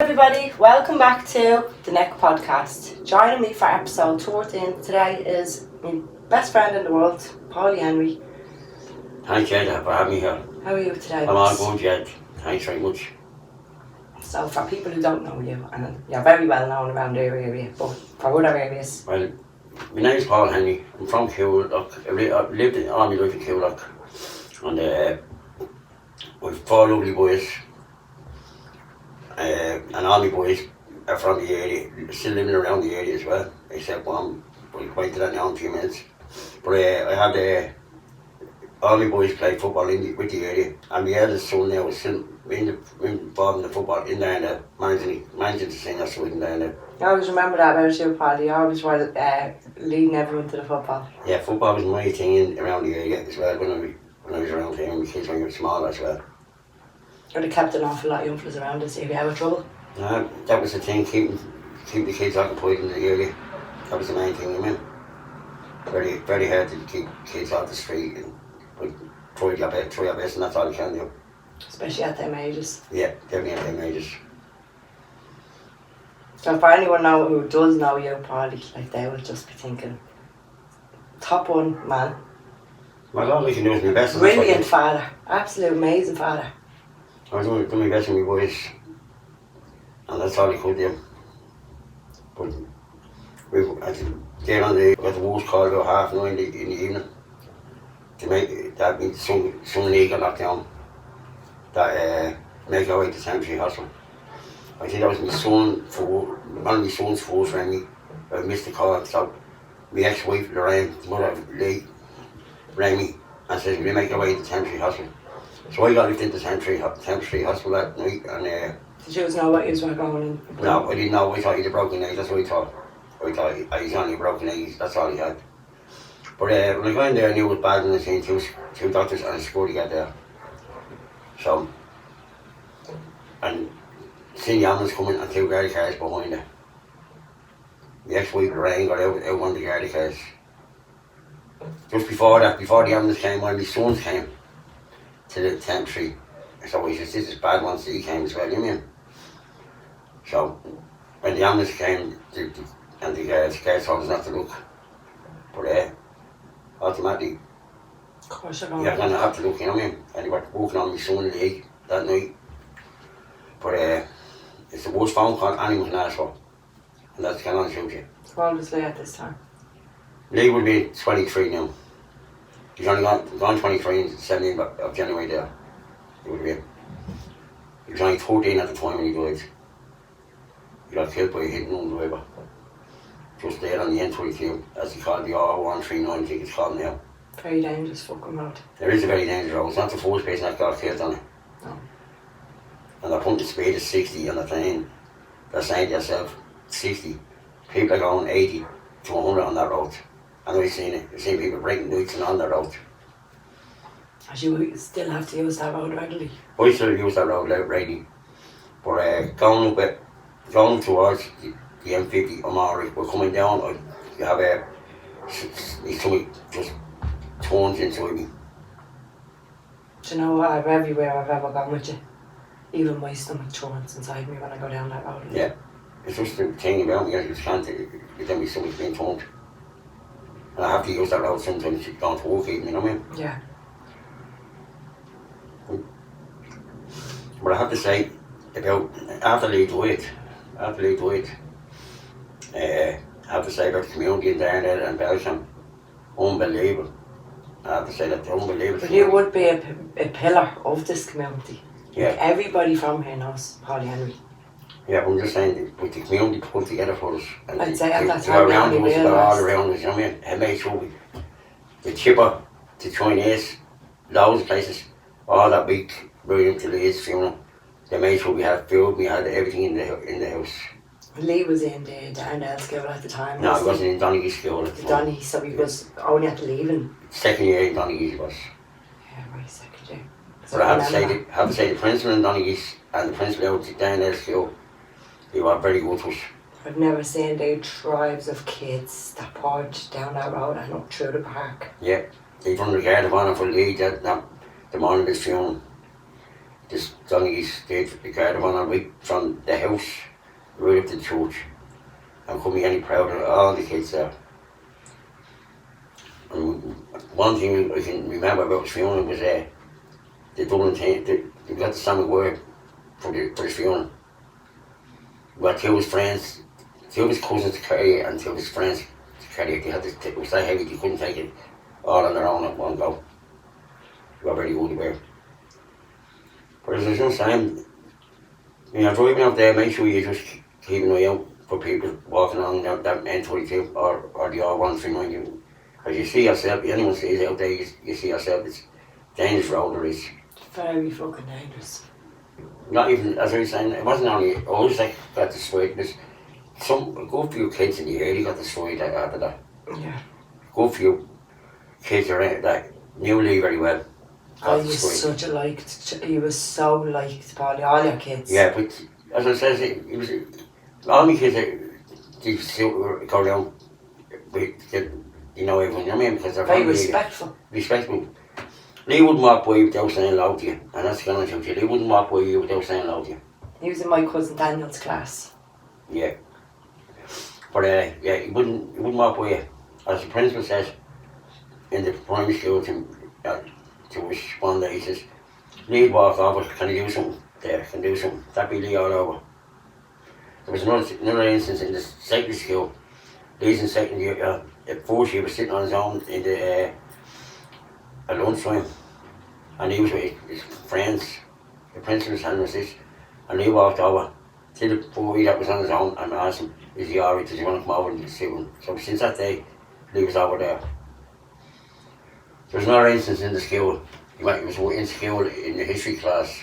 Everybody, welcome back to the Neck Podcast. Joining me for episode 14 today is my best friend in the world, Pauly Henry. Thanks, Jed, for having me here. How are you today? I'm all good, Jed. Thanks very much. So, for people who don't know you, and you're very well known around your area, but for other areas. Well, my name's Paul Henry. I'm from Coolock. I lived all my life in Coolock. And we've 4 lovely boys. And all my boys are from the area, still living around the area as well, except one, we'll go into that now in a few minutes. But I had all my boys play football with the area, and my eldest son now is still involved in the football in there, and managing the senior side in there. I always remember that about you, Pauly. You always were leading everyone to the football. Yeah, football was my thing around the area as well when I was around here, and my kids when they were small as well. Or they kept an awful lot of young fellas around us. If you have trouble? That was the thing, keep the kids occupied in the area. That was the main thing, I mean. Very, very hard to keep kids off the street and try your best, and that's all you can do. Especially at them ages. Yeah, definitely at them ages. So for anyone now who does know you, Pauly, like they will just be thinking, top one man. Well, all we can do is my best. Brilliant father, absolute amazing father. I was doing my best with my boys, and that's all I could do. But we had to get on the worst call about 9:30 in the evening to make that means some legal lockdown that make our way to Sanctuary Hospital. I think that was my son one of my son's first rang me. I missed the call, so my ex-wife Lorraine, the mother of Lee, rang me and said, "Will you make our way to Sanctuary Hospital?" So I got lifted into Sanctuary Hospital that night, and did you know what you were going in? No, I didn't know. I thought he had a broken leg. That's what I thought. I thought he's only a broken leg. That's all he had. But when I got in there, I knew it was bad, and I seen two doctors and a security guard there. So, and seen the ambulance coming and 2 guard cars behind her. The ex-wife Lorraine got out one of the guard cars. Just before that, before the ambulance came, one of my sons came to the Sanctuary. So he says, "This is bad," once he came as well, you mean? So when the ambulance came, and the guards told us not to look. But automatically, of course you're going to have to look, you know what I mean? And they were working on my son in the leg that night. But it's the worst phone call anyone can ask for. And that's kind of shoot you. How old is Lee at this time? Lee would be 23 now. He's only gone 23 in the 17th of January there. He would be. He was only 14 at the time when he died. He got killed by a hit-and-run driver. Just there on the N22, as he called the R139, I think it's called now. Very dangerous fucking road. There is a very dangerous road. It's not the first person that got killed on it. No. And they're putting the speed at 60 on the plane. They're saying to yourself, 60. People are going 80 to 100 on that road. And I've seen it. I've seen people breaking lights and on that road. As you still have to use that road regularly? I still use that road regularly. But going towards the M50 Amari, we're coming down, you have his stomach just turns inside me. Do you know what? Everywhere I've ever gone with you, even my stomach turns inside me when I go down that road. Yeah, it's just the thing about me, you can't, then my stomach's being turned. And I have to use that road sometimes going to work even, you know what I mean? Yeah. But I have to say, about after Lee died, I have to say about the community in there and Belgium, unbelievable. I have to say that they're unbelievable. But you would be a pillar of this community. Yeah. Like everybody from here knows Pauly Henry. Yeah, but I'm just saying, with the community put together for us, and I'd say that's they're how around we us, they're all realised. around us, you know what I mean? It made sure the chipper, the Chinese, loads of places, all that week, right into Lee's funeral, they made sure we had food, we had everything in the house. Lee was in the Darndale school at the time. No, he wasn't in Donegal school at the time. Donny, so he was only at the leaving. Second year in Donegal he was. Yeah, right, second year. But I have to say the principal in Donegal and the principal out at Darndale school, they were very good to us. I've never seen the tribes of kids that poured down that road and up through the park. Yeah, they done the guard of honour for Lee the morning of his funeral. this Donny stayed the guard of honour right from the house right up to the church. And couldn't be any prouder of all the kids there. And one thing I can remember about his funeral was the Dublin team, they got the stomach word for his funeral. We got two of his friends, two of his cousins to carry it and two of his friends to carry it. They had to, it was so heavy they couldn't take it all on their own at one go. They were very good to wear. But as I was just saying, when you're driving out there, make sure you just keep an eye out for people walking along that N22 or the R139. You, as you see yourself, anyone sees out there, you see yourself, it's dangerous road there is. Very fucking dangerous. Not even, as I was saying, it wasn't only us that got destroyed, there's a good few kids in the area got destroyed after that. Yeah. A good few kids around that knew Lee very well. Oh, he was so liked, Pauly, all your kids. Yeah, but as I said, he was, all my kids, they still go down with, you know, everyone, you know what I mean? Because they're very respectful. Respectful. Lee wouldn't walk by you without saying hello to you, and that's the kind of thing. Lee wouldn't walk by you without saying hello to you. He was in my cousin Daniel's class. Yeah. But yeah, he wouldn't walk by you. As the principal says in the primary school to us one day, he says, Lee'd walk over, can you do something there, can do something. That'd be Lee all over. There was another instance in the secondary school. Lee's in second year, at fourth year, was sitting on his own in the at lunchtime, and he was with his friends. The principal's hand was this, and he walked over to the boy that was on his own and asked him, is he alright, does he want to come over and see him? So since that day, Lee was over there. There was another instance in the school. He was in school in the history class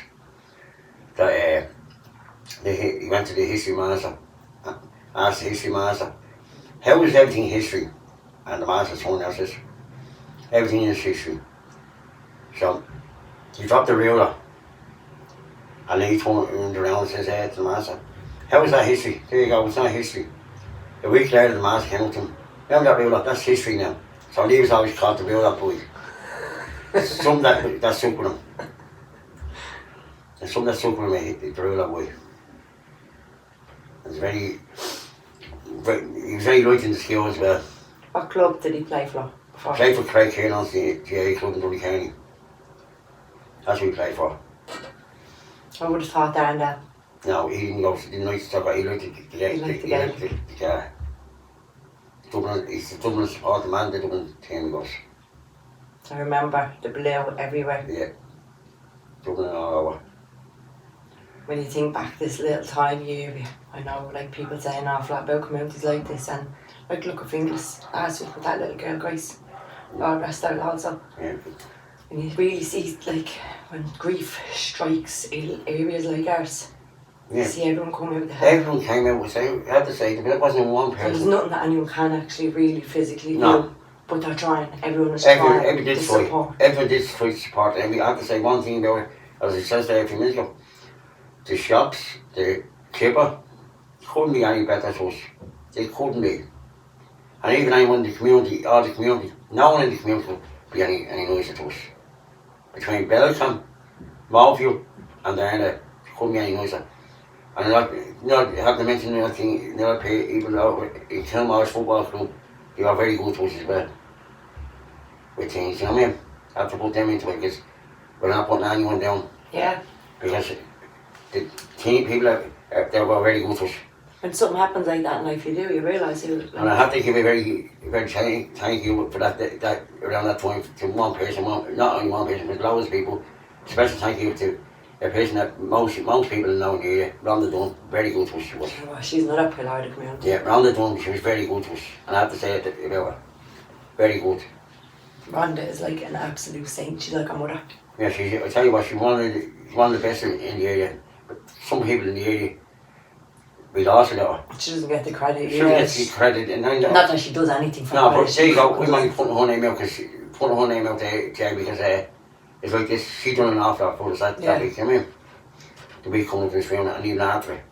that he went to the history master, asked the history master, how is everything history? And the master told him, says, everything is history. So he dropped the ruler and then he turned around and says to the master, how is that history? There you go, it's not history. A week later the master came up to him, remember that ruler, that's history now. So Lee was always called the ruler boy. Something that stuck with him. And something that stuck with him, the ruler boy. He was very right in the school as well. What club did he play for? Played for Craig Keenan's the GA club in Donegal. That's what he played for. I would have thought down there. No, he didn't go, he didn't like to talk about, he liked the game. Dublin, he's the Dublin supporter man, the Dublin team goes. I remember the blue everywhere. Yeah. Dublin all over. When you think back this little tiny area, I know like people say an awful lot about communities like this, and like look at Finglas last week with that little girl Grace, all the rest of it also. Yeah. And you really see like when grief strikes areas like ours, Yeah. you see everyone come out with the help. Everyone came out with saying, I have to say, there wasn't one person. There's nothing that anyone can actually really physically No. do, but they're trying. Everyone is trying Everyone did to try. support. Everyone did try to support. And I have to say one thing about it, as it says there a few minutes ago, the shops, the clipper, couldn't be any better to us. They couldn't be. And even anyone in the community, no one in the community would be any nicer to us. Between Belcom, Mawview and Darna, couldn't be any nicer. And I have to mention another thing, another people over in Kilmare's football club, they are very good to us as well. With things, you know what I mean? I have to put them into it because we're not putting anyone down. Yeah. Because the team people they were very good to us. When something happens like that in life, you realise who. Like, And I have to give a very thank you for that around that time to one person, not only one person, but loads of people. Special thank you to a person that most people know in the area, Rhonda Dunn, very good to us. She was. She's another pillar of the community. Yeah, Rhonda Dunn, she was very good to us. And I have to say it about her. Very good. Rhonda is like an absolute saint. She's like a mother. Yeah, I tell you what, she's one of the best in the area. But some people in the area, we lost a lot. She doesn't get the credit. She doesn't get the credit. And not that she does anything for no, credit. but there you go, we might be putting her name out there because it's like this, she done an awful lot for us that week, you know what I mean? The week coming up to this round and even after it.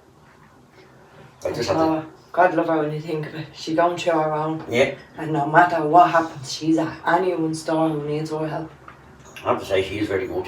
I just had to, God love her when you think of it. She's going through her own. Yeah. And no matter what happens, she's at anyone's door who needs our help. I have to say she is very good.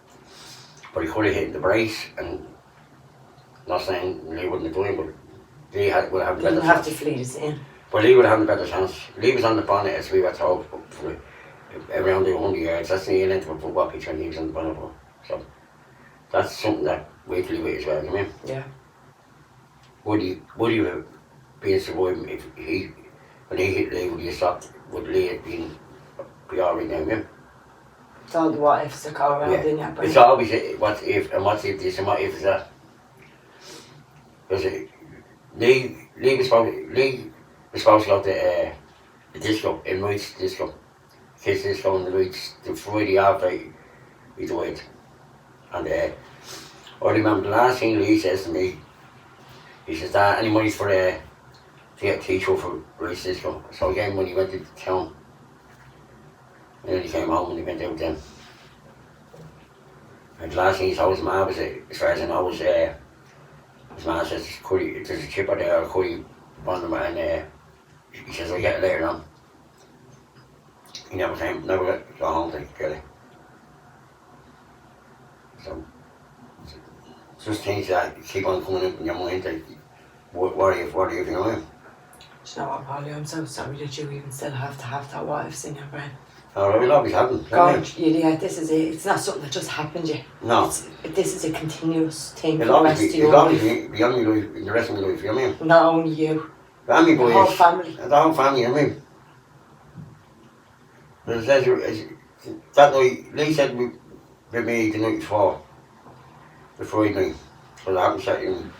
But he could have hit the brakes, and not saying Lee wouldn't have done it, but Lee would have the better Didn't have chance. to flee the scene. But Lee would have the better chance. Lee was on the bonnet as we were told for around the 100 yards. That's the end of a football pitch when he was on the bonnet. So that's something that we have to live with as well, you know? Yeah. Would he have been surviving if when he hit Lee, would he have stopped? Would Lee have been alright now, you know? It's all the what ifs that go around in your brain. It's always what if and what if this and what if is that. Because Lee was supposed to go to the disco, in Wright's disco. Kids disco in the Wright's, the Friday after he died. And I remember the last thing Lee says to me, he says, "Dad, any money for to get a t-shirt for Wright's disco?" So again, when he went to town, and then he came home and he went out then. And the last thing he told his ma was, as far as I know, was his ma says, "There's a chipper there, could he bond him?" And he says, "I'll get it later on." He never got home to get it. So, it's just things that keep on coming up in your mind, like, what if, you know what I mean? Do you know what, Pauly? I'm so sorry that you even still have to have that what ifs in your brain. Oh, it will always happen. God, yeah, this is it. It's not something that just happened to you. No. This is a continuous thing for It'll the always rest of be, your it'll always life. be on my life, in the rest of my life, you know what I mean? Not only you, Family the boys. whole family. The whole family, you know what I mean? But it says, that night, Lee said with me the night before, the Friday night, because I haven't sat in,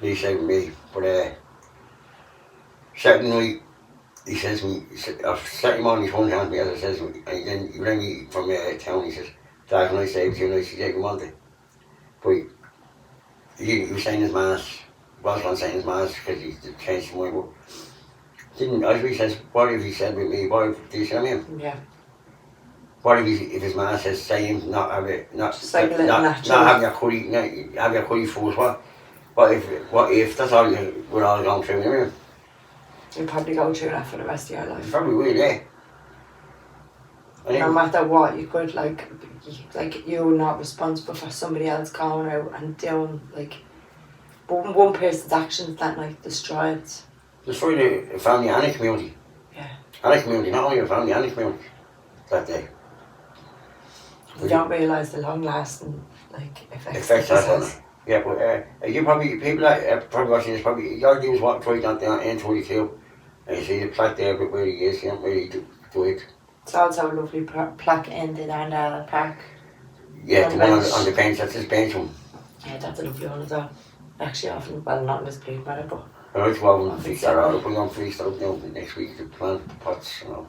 Lee said with me, but Saturday night, he says to me, I've sat him on his phone hand, as I says, and then he rang me from town, he says, "Dad, can I stay with you?" And I said, "Yeah, you want it." But he was saying his mass, was going to say his mass, because he changed his mind, but didn't, as he says, what if he said with me, what if, do you see what I mean? Yeah. What if his man says, say him, not have it, not, Just like a little not natural. have your curry, have your curry first, what if, that's all we're all going through, you know? You'll probably go through that for the rest of your life. You probably will, yeah. No matter what, you could like you're not responsible for somebody else going out and doing like one person's actions that night destroyed. Destroy the family and the community. Yeah. And the community, not only the family and the community that day. You don't realise the long lasting like effects That this on has. it. Yeah, but you probably, people that are probably watching this, probably, your news what right down there in 22, and you see the plaque there but where he is, he don't really do it. It's also a lovely plaque ended on the park. Yeah, the one bench. on the bench, that's his bench one. Yeah, that's a lovely one as well. Actually often, well not in this place matter, but I like to go out and Often fix so. that out, bring on free stuff now next week to plant the pots, you know.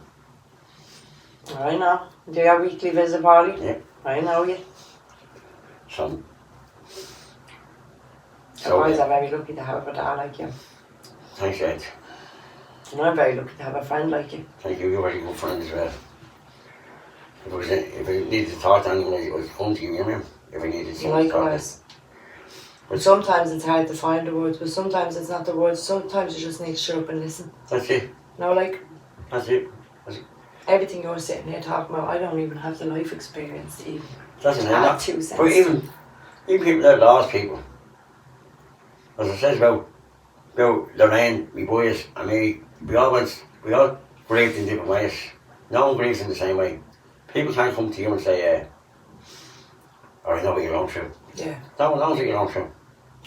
I know. Do your weekly visit, Pauly? Yeah. I know you. So The boys are very lucky to have a dad like you. thanks, Ed. And I'm very lucky to have a friend like you. Thank you, you're a very good friend as well. If I needed to talk to anyone, I'd come to you, you know, if I needed to Likewise. But Sometimes it's hard to find the words, but sometimes it's not the words. Sometimes you just need to shut up and listen. that's it, No, like that's it. everything you're sitting here talking about, I don't even have the life experience to even Doesn't add matter. 2 cents. But even people that lost people, as I said about Lorraine, my boys, and me, we all grieved in different ways. No one grieves in the same way. People can't come to you and say, I know what you're going through. Yeah. No one knows what you're going through.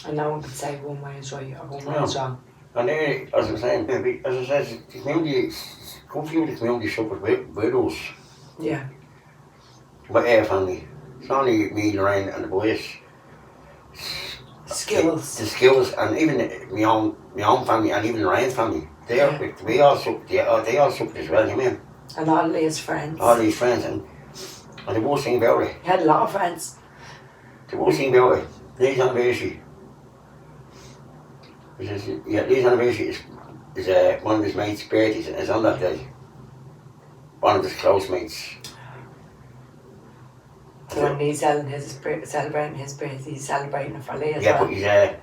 And no one can say one way is right or one way is wrong. And there, as I'm saying, as I said, the community, good few of the community suffered widows, Yeah. with our family. It's not only me, Lorraine, and the boys. Skills. The skills, and even my own family, and even Lorraine's family. They all suffered as well, you mean? And all his friends. All these friends, and the worst thing about it, He had a lot of friends. Lee's anniversary. Lee's anniversary is one of his mates' birthdays, and it's on that day. One of his close mates. So when he's celebrating his birthday, he's celebrating it for Lee as Yeah, well. but he's, I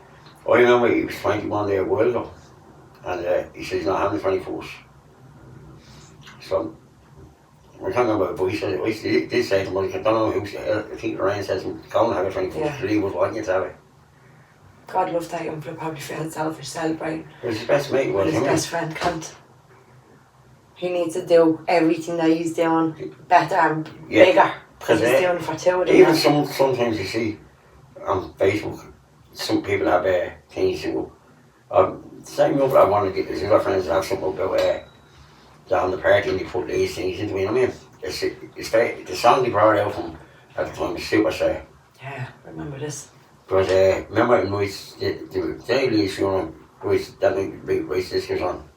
remember he was 21 there a while ago, and he said he's not having the 21st. So, I can't remember, but he said, he did say to him, I don't know who, I think Lorraine says, go and have a 24 Yeah. he was wanting you to have it. God love that young fella, probably felt selfish celebrating. It was his best mate, But was his him. best friend can't. He needs to do everything that he's doing better and bigger. Because he's doing it for two of them. Even sometimes you see on Facebook, some people have things to same up I want to get, there's other friends that have something about they're on the party and they put these things into it, you know what I mean? It's very, the song they brought out from at the time was super sad. Yeah, remember this. Because remember in the daily funeral, that night Royce Discus on,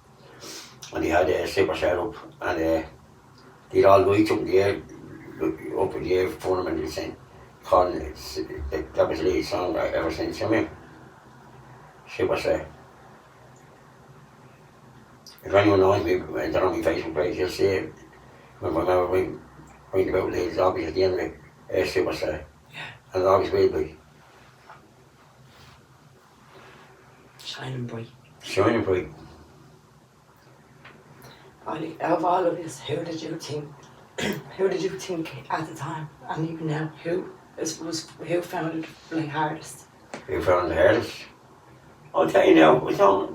and they had super sad up, and they'd all lights up in the air, up in the air for them, and they saying, calling it, that was the latest song I ever seen, you know what I mean? Super sad. If anyone knows me, they're on my Facebook page, you'll see it. When I writing about ladies, always at the end of it, super sad. Yeah. And it always will be. Shining bright. Shining bright. Pauly, of all of this, who did you think at the time, and even now, who found it like hardest? Who found the hardest? I'll tell you now, I don't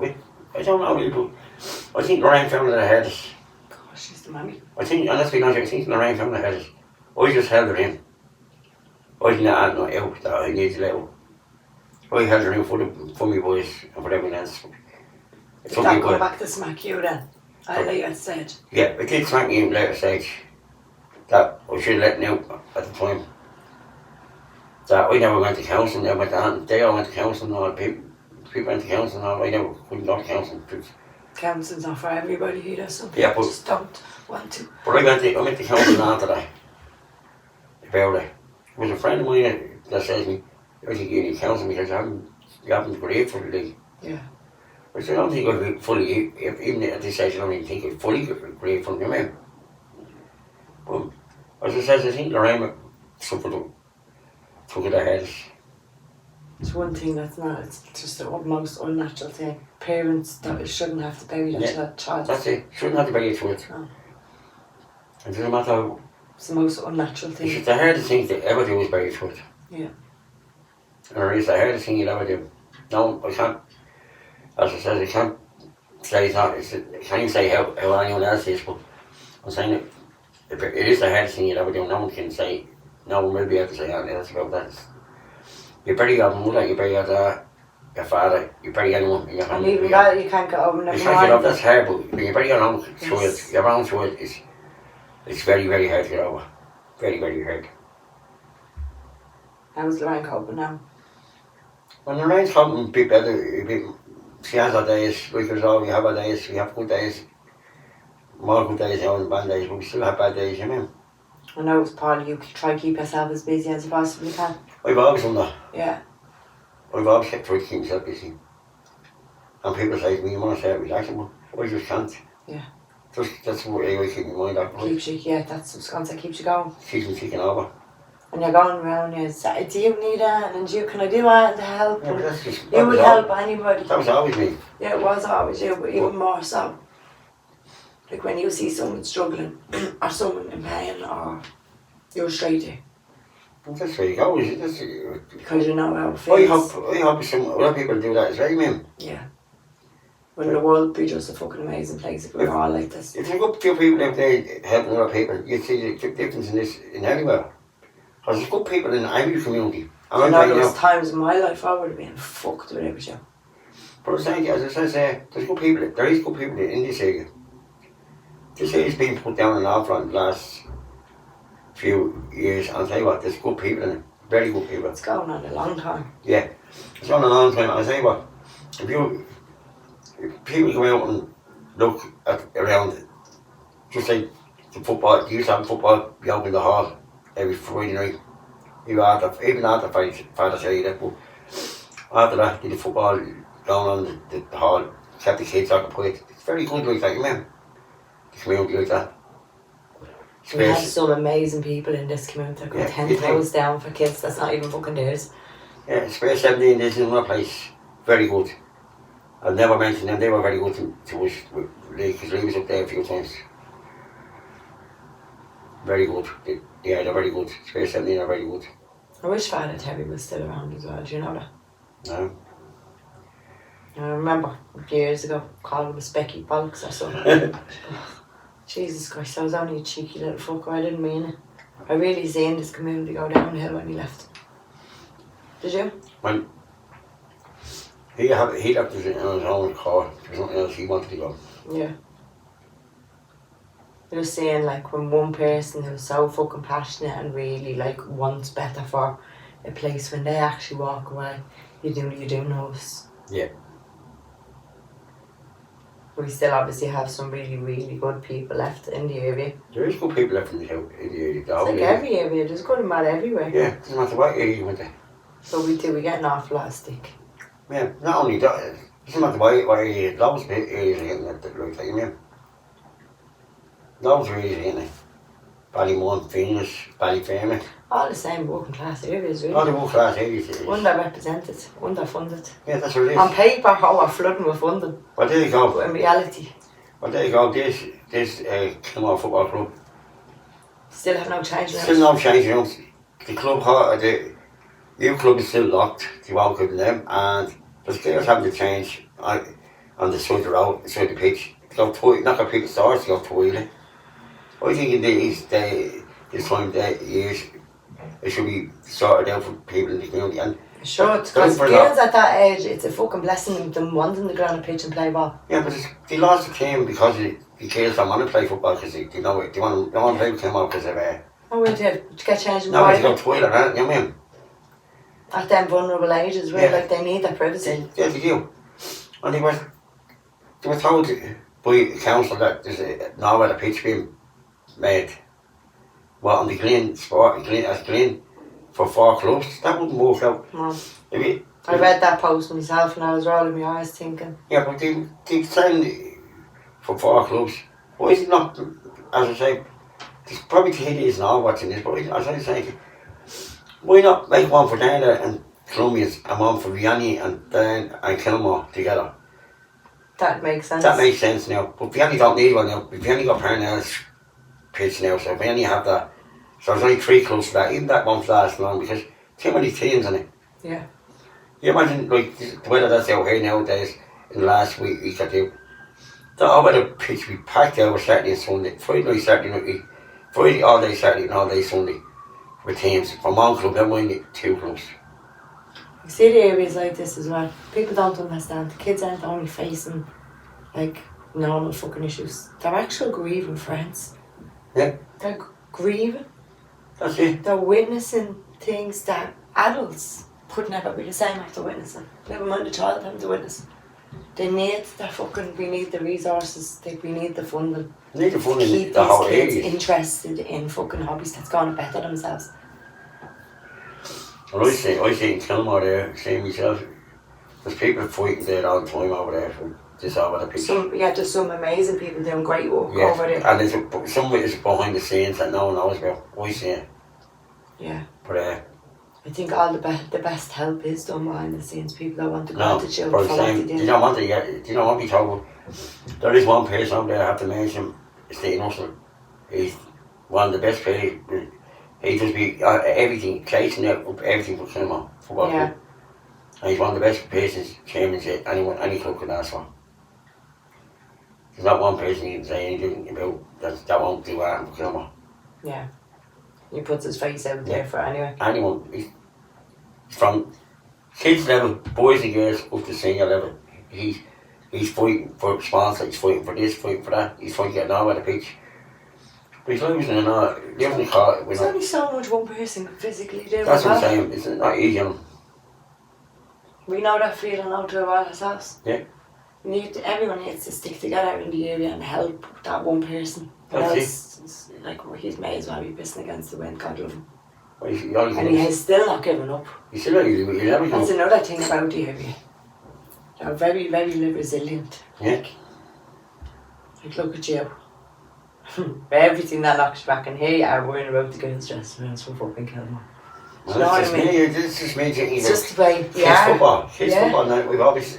know really, but I think Lorraine found it the hardest. Gosh, she's the mammy. I think, and let's be honest, I think Lorraine found it the hardest. I just held her in. I didn't add no out that I needed to let out. I held her in for me boys and for everyone else. Did that go back to smack you then? At a later stage? Yeah, it did smack me in a later stage. That I should have let out at the time. That I never went to counselling, never went to they all went to counselling, all people went to counselling, all I never couldn't go to counselling. Counselling's not for everybody either, some people Yeah, but, just don't want to. But I went to counselling after that. About it. There was a friend of mine that says to me, I think you need counselling because you haven't grieved for the day. Yeah. Which I don't think I fully, even at this age, I don't even think I fully grieved from him. But as I said, I think Lorraine suffered took it ahead. It's one thing that's not, it's just the most unnatural thing. Parents that shouldn't have to bury their child. That's it, shouldn't have to bury a child. No. It doesn't matter how. It's the most unnatural thing. It's the hardest thing to ever do is bury a child. Yeah. And it's the hardest thing you'll ever do. No, I can't, as I said, I can't say it's not, I can't even say how anyone else is, but I'm saying it is the hardest thing you'll ever do. No one can say, no one will be able to say anything else about that. You bury your mother, you bury your father, you bury anyone in your family. And even that you can't get over, never You can't get mind. over, that's hard, but when you bury your own child, Yes. your own child, it's very, very hard to get over. Very, very hard. How's Lorraine coping now? When Lorraine's coping a bit better, she has her days, like us all, we have our days, we have good days. More good days now than bad days, but we still have bad days, you know. I know it's partly you try to keep yourself as busy as you possibly can. I've always done that. Yeah. I've always kept trying to keep myself busy. And people say to me, you want to start relaxing, but I just can't. Yeah. That's what I keep my mind occupied. Keeps you, yeah, that's what's going to keeps you going. Keeps me ticking over. And you're going around, you say, do you need that? And can I do that to help? Yeah, but that's just, You would help anybody. That was always me. Yeah, it was always you, but even more so. Like when you see someone struggling, or someone in pain, or you're straight there. Well, that's where you go, is it? Because you know how it feels. I hope some other people do that as well, man. Yeah. When the world would be just a fucking amazing place if we were all like this. If there's a few people out there helping other people, you'd see the difference in this in everywhere. Because there's good people in every community. I know there was times in my life I would have been fucked without you. But I'm saying, as I said, there is good people in this area. This area's been put down an awful lot in the last few years. I'll tell you what, there's good people in it. Very good people. It's going on a long time. Yeah. It's gone a long time. I'll tell you what, if people come out and look around, just like the football, you used to have football out in the hall every Friday night. Even after Father's Day, but after that, the football down on the hall, kept the kids occupied. It's very good like that, you know. The community like that. We have some amazing people in this community that go 10 toes down for kids that's not even fucking theirs. Yeah, Space 17 is in my place. Very good. I've never mentioned them, they were very good to us, because Lee was up there a few times. very good. Yeah, they're very good. Space 17 are very good. I wish Father Terry was still around as well, do you know that? No. I remember years ago calling him Specky Bollocks or something. Jesus Christ, I was only a cheeky little fucker, I didn't mean it. I really seen this community go downhill when he left. Did you? When he left us on his own car, there's nothing else he wanted to go. Yeah. I was saying, like, when one person who's so fucking passionate and really, like, wants better for a place, when they actually walk away, you do notice. Yeah. We still obviously have some really, really good people left in the area. There is good people left in the area. It's like every area, there's good and bad everywhere. Yeah, doesn't matter what area you went to. But we get an awful lot of stick. Yeah, not only that, it doesn't matter what area, loads of areas are getting at the right time, yeah. Loads of areas are getting it. Ballymun, Venus, Ballyfermot. All the same working class areas, really. All the working class areas. Underrepresented, underfunded. Yeah, that's what it is. On paper, we're flooding with funding. Well, there you go. But in reality, Well, there you go. This Kilmore Football Club. still have no change in Still it. no change, you know. The club, the youth club is still locked. They won't give them, and the girls having to change on the side of the road, side of the pitch. They go not got people stars, they go toilet. I think in this time, years, it should be sorted out for people in the community. And Sure, because girls at that age, it's a fucking blessing them wanting to go on the pitch and play ball. yeah, but they lost the team because the kids don't want to play football because they know it. They want to play with Kilmore because of Oh, we did. To get changed in no, they go private. toilet, right? You know what I mean? At them vulnerable ages where Yeah. like they need that privacy. Yeah, they do. And they were told by council that there's now a pitch being made. Well, on the Green Sport, Green for 4 clubs, that wouldn't work out. No. I I read that post myself and I was rolling my eyes thinking, yeah, but they signed for 4 clubs. Why is it not, as I say, there's probably teenagers now watching this, but as I say, why not make one for Dana and Columbians and one for Vianney and Dan and Kilmore together? that makes sense. That makes sense now. But Vianney don't need one now. Vianney got Parnell's pitch now, so Vianney have that. So there's only 3 clubs for that. Even that won't last long because too many teams in it. Yeah. You imagine like the weather that's out here nowadays in the last week or two. That weather pitch be packed out with Saturday and Sunday. Friday night, Saturday night, Friday all day Saturday and all day Sunday with teams. From one club, then we need 2 clubs. You see the areas like this as well. People don't understand. The kids aren't only facing like normal fucking issues. They're actual grieving friends. Yeah. They're grieving. That's it. They're witnessing things that adults could never be the same after witnessing. Never mind the child having to witness. They need we need the resources, we need the funding. We need the funding to keep the whole these kids area. interested in fucking hobbies that's going to better themselves. Well, I see in Kilmore there, seeing myself, there's people fighting there all the time over there for this over the pitch. There's some amazing people doing great work Yeah, over there. and there's some of it is behind the scenes that no one knows about. I see it. Yeah. But I think all the best help is done behind the scenes. People that want to no, go to children but for I'm what saying, they you do. don't want to get, you don't want to be told. There is one person over there I have to mention, Steve Russell. He's one of the best players. He does be everything, chasing out everything for Kilmore football Yeah. club. And he's one of the best persons, chairmen that any club could ask for. There's not one person you can say anything about that won't do that for Kilmore. Yeah. He puts his face out there for anyway. Anyone, he's from kids level, boys and girls up to senior level. He's fighting for sponsors, he's fighting for this, fighting for that, he's fighting to get now on the pitch. But he's losing and he hasn't caught it. There's only so much one person can physically do. That's what I'm well. saying, it's not easy on him. We know that feeling out to our ourselves. Yeah. Everyone needs to stick together in the area and help that one person. That's else, like, he may as well be pissing against the wind, God love him. Well, And he has still not given up. He's still you never That's know. another thing about the area. They're very, very resilient. Yeah. Like, look at you. Everything that knocks you back, and here you are worrying about the girls' dress around from fucking Kilmore. Well, know that's what I just mean? me, this is just me thinking It's about just the way kids we are. football. Kids Yeah. football now, we've always,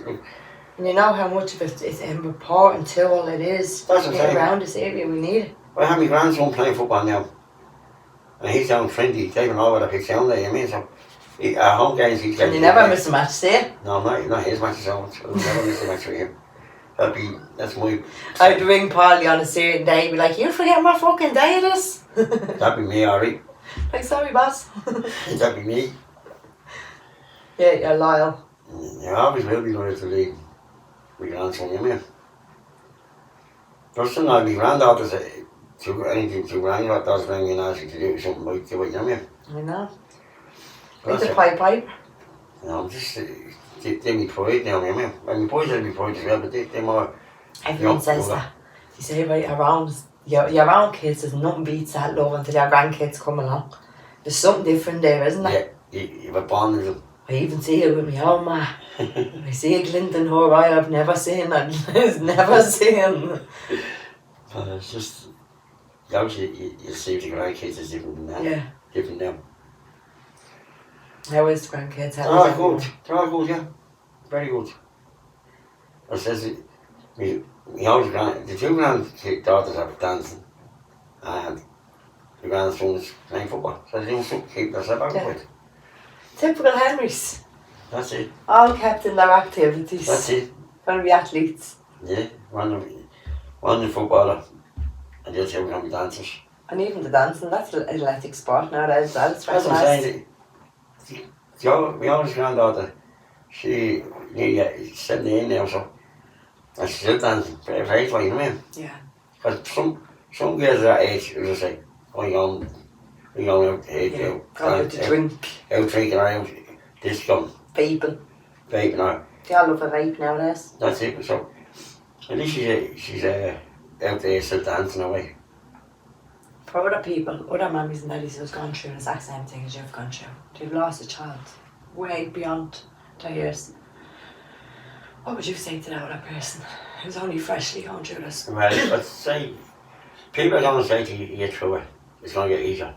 And you know how much of it is important tool it is That's what I'm saying. around this area. We need it. I have my grandson playing football now. And he's down 20, they don't know what I pick down there, you mean? So, at home games, he's And you never miss a match, do you? No, not his matches so much. I'll never miss a match with him. That's my... I'd ring Pauly on a certain day and be like, you forget what fucking day it is? That'd be me, alright. Like, sorry, boss. That'd be me. Yeah, you're loyal. You always will be loyal to the grandson, you mean? There's still not my granddaughters, anything to granddaughters ring and ask you to do something like do it, you know what I mean? I know. Like the pipe. You know, just, they're my pride now, you know what I mean? And my boys are my pride as well, but they're more... Everyone says that. You say about your own kids, there's nothing beats that love until your grandkids come along. There's something different there, isn't there? Yeah, you have a bond with them. I even see it with my own ma. I see a glint in her eye I've never seen. I've never seen. It's just... Obviously, you see the grandkids is different than that. Yeah. Different now. How is the grandkids? They're all good. They're all good, yeah. Very good. I says, the two granddaughters are dancing and the grandson's playing football. So they do something to keep themselves occupied. Typical Henrys. That's it. All kept in their activities. That's it. Going to be athletes. Yeah, one a footballer and the other two can be dancers. And even the dancing, that's an athletic sport nowadays. That's what I'm saying. My oldest granddaughter, she's 17 now, so and she's still dancing very, very fine, you know what I mean? Yeah. Because some girls at that age, will just say, oh, you're going out here, out to drink. Out drinking or out disco. Vaping. Vaping or... They all love a vape nowadays. That's it, so at least she's out there still dancing away. For other people, other mummies and daddies who's gone through the exact same thing as you've gone through. They've lost a child way beyond their years. What would you say to that other person who's only freshly gone through this? Well, let's say, people are going to say to you, you're through it, it's going to get easier.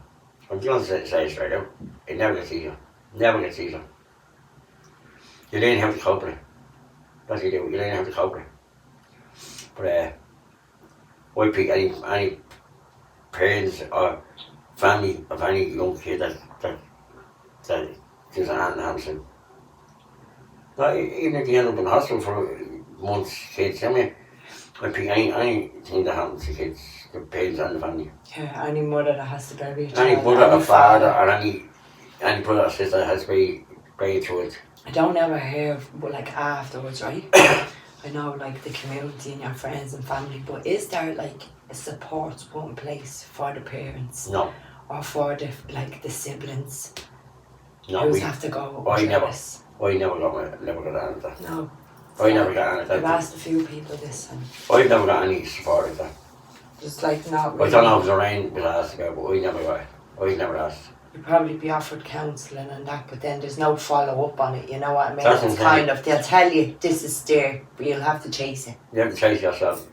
I'm going to say it straight out, it never gets easier. Never gets easier. You learn how to cope with it. That's what you do, you learn how to cope with it. But I pick any parents or family of any young kid that does an Hamilton. Even if you end up in hospital for months, kids, I mean, I pick anything that happens to kids, the parents and the family. Yeah, any mother that has to bury a child. Any mother or father or any brother or sister that has to be buried through it. I don't ever hear like afterwards, right? I know like the community and your friends and family, but is there like a support put in place for the parents? No. Or for the siblings? No, who have to go I never this? got any of that. No. I never got any of that. I've asked a few people this and I've never got any support of that. just like not really. I don't know if the rain was asked about, but I never got it. I never asked. You'd probably be offered counselling and that, but then there's no follow up on it, you know what I mean? That's it's kind of, they'll tell you this is there, but you'll have to chase it. You have to chase yourself.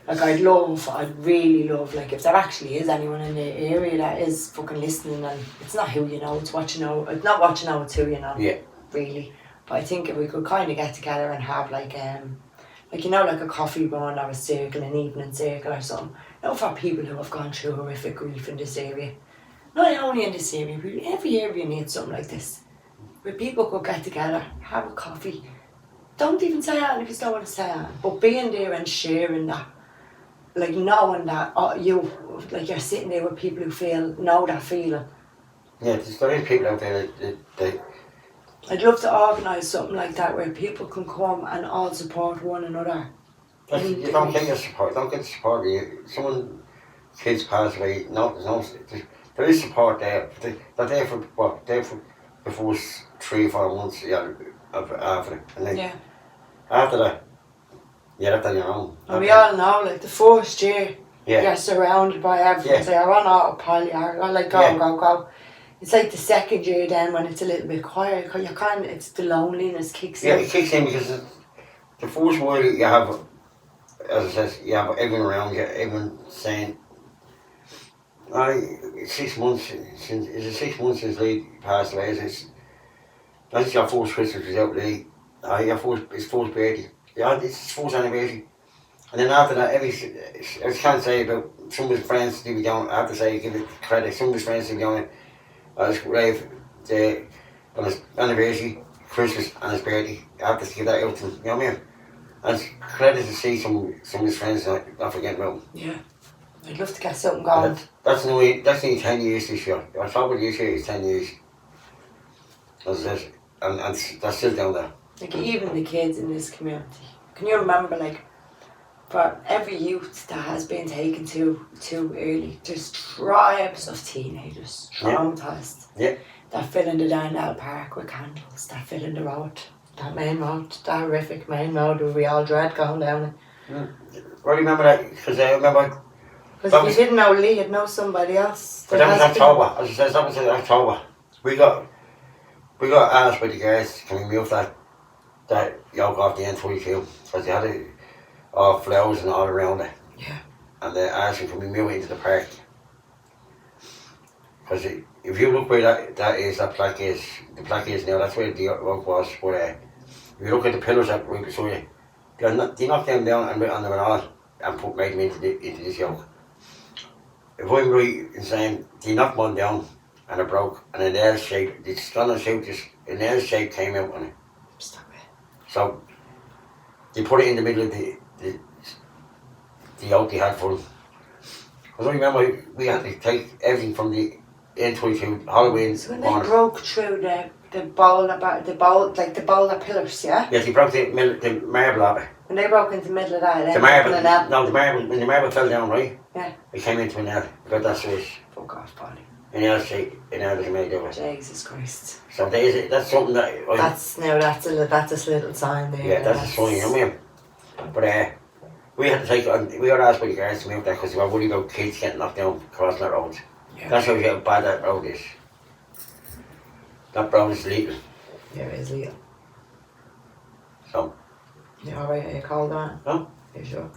Like I'd really love, like if there actually is anyone in the area that is fucking listening, and it's not who you know, it's what you know, it's not what you know, it's who you know. Yeah. Really. But I think if we could kind of get together and have like you know, like a coffee run or a circle, an evening circle or something. You know, for people who have gone through horrific grief in this area. Not only in this area, but every area needs something like this. Where people could get together, have a coffee. Don't even say that if you don't want to say that. But being there and sharing that. Like knowing that you're sitting there with people who know that feeling. Yeah, there is people out there that I'd love to organise something like that where people can come and all support one another. You don't get your support, don't get the support. Kids pass away, there is support there. They're there for what? There for the first 3 or 4 months after it. And then after that, you're left on your own. And we all know, like the first year, yeah. You're surrounded by everyone. So you're on autopilot, you're like go. It's like the second year then when it's a little bit quiet, because it's the loneliness kicks in. Yeah, it kicks in because the first while you have, as I said, you have everyone around you, everyone saying, 6 months since Lee passed away, that's your first Christmas without Lee. His first birthday. Yeah, it's his first anniversary. And then after that, I can't say about some of his friends to be down. I have to say, give it credit. Some of his friends to be down at his grave, on his anniversary, Christmas, and his birthday. I have to give that out to him. You know what I mean? And it's credit to see some of his friends not forgetting about him. Yeah. I'd love to get something going. That's only 10 years this year. October this year is 10 years. That's it. And that's still down there. Like even the kids in this community. Can you remember, like, for every youth that has been taken too early, there's tribes of teenagers traumatised. Yeah. That fill in the Darndale Park with candles, that fill in the road, that main road, that horrific main road where we all dread going down it. I remember that, because I remember... Because if you didn't know Lee, you'd know somebody else. But that was October, as I said, that was in October. We got asked by the guys, can we move that yoke off the N22? Because they had all flowers and all around it. Yeah. And they asked him, can we move it into the park? Because if you look where that plaque is, the plaque is now, that's where the yoke was. But if you look at the pillars that we saw you, they knocked them down and on them and all and made them into this yoke. If I'm right in saying, they knocked one down and it broke, and an L shape, the scanner shape, an L shape came out on it. Stop it. So they put it in the middle of the yoke they had for them. Because I remember we had to take everything from the N22 Halloween. So when they broke through the bowl, like the bowl of pillars, yeah? Yes, they broke the marble of it. When they broke into the middle of that, The marble, when the marble fell down, right? Yeah. It came into an L. It got that switch. Fuck off, Pauly. An L shape, an L was made of it. Jesus Christ. So that's something that... That's a little sign there. Yeah, that's a sign, you know what I mean? But we had to take it, we were asked by the guys to move that because we were worried about kids getting knocked down crossing that road. Yeah. That's how bad that road is. That road is legal. Yeah, it is legal. So... You alright? Are you cold on it? Huh? Are you sure?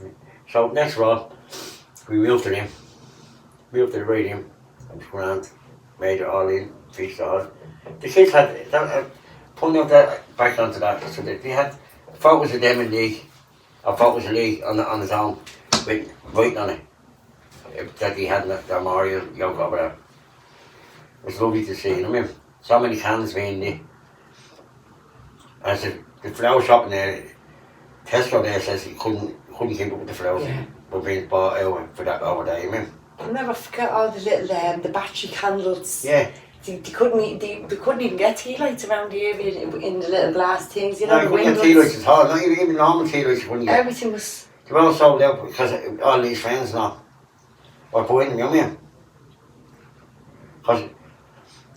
So next road, we moved to them. Moved to the radium. It was grand. Made it all in. Fixed it all. The kids had... putting out that back onto that, so that they had photos of them in league. Or photos of league on his own. With writing on it. That he had that memorial yoke over there. It was lovely to see, you know what I mean? So many candles being there. As the flower shop in there, Tesco there says he couldn't keep up with the flowers. Yeah. Were being bought out for that over there, you mean? I'll never forget all the little the battery candles. Yeah. They couldn't even get tea lights around the area in the little glass things, you know. No, you couldn't get tea lights at all. Not even normal tea lights you couldn't get. Everything was... They were all sold out because all these friends and all were buying them, you know what I mean? Because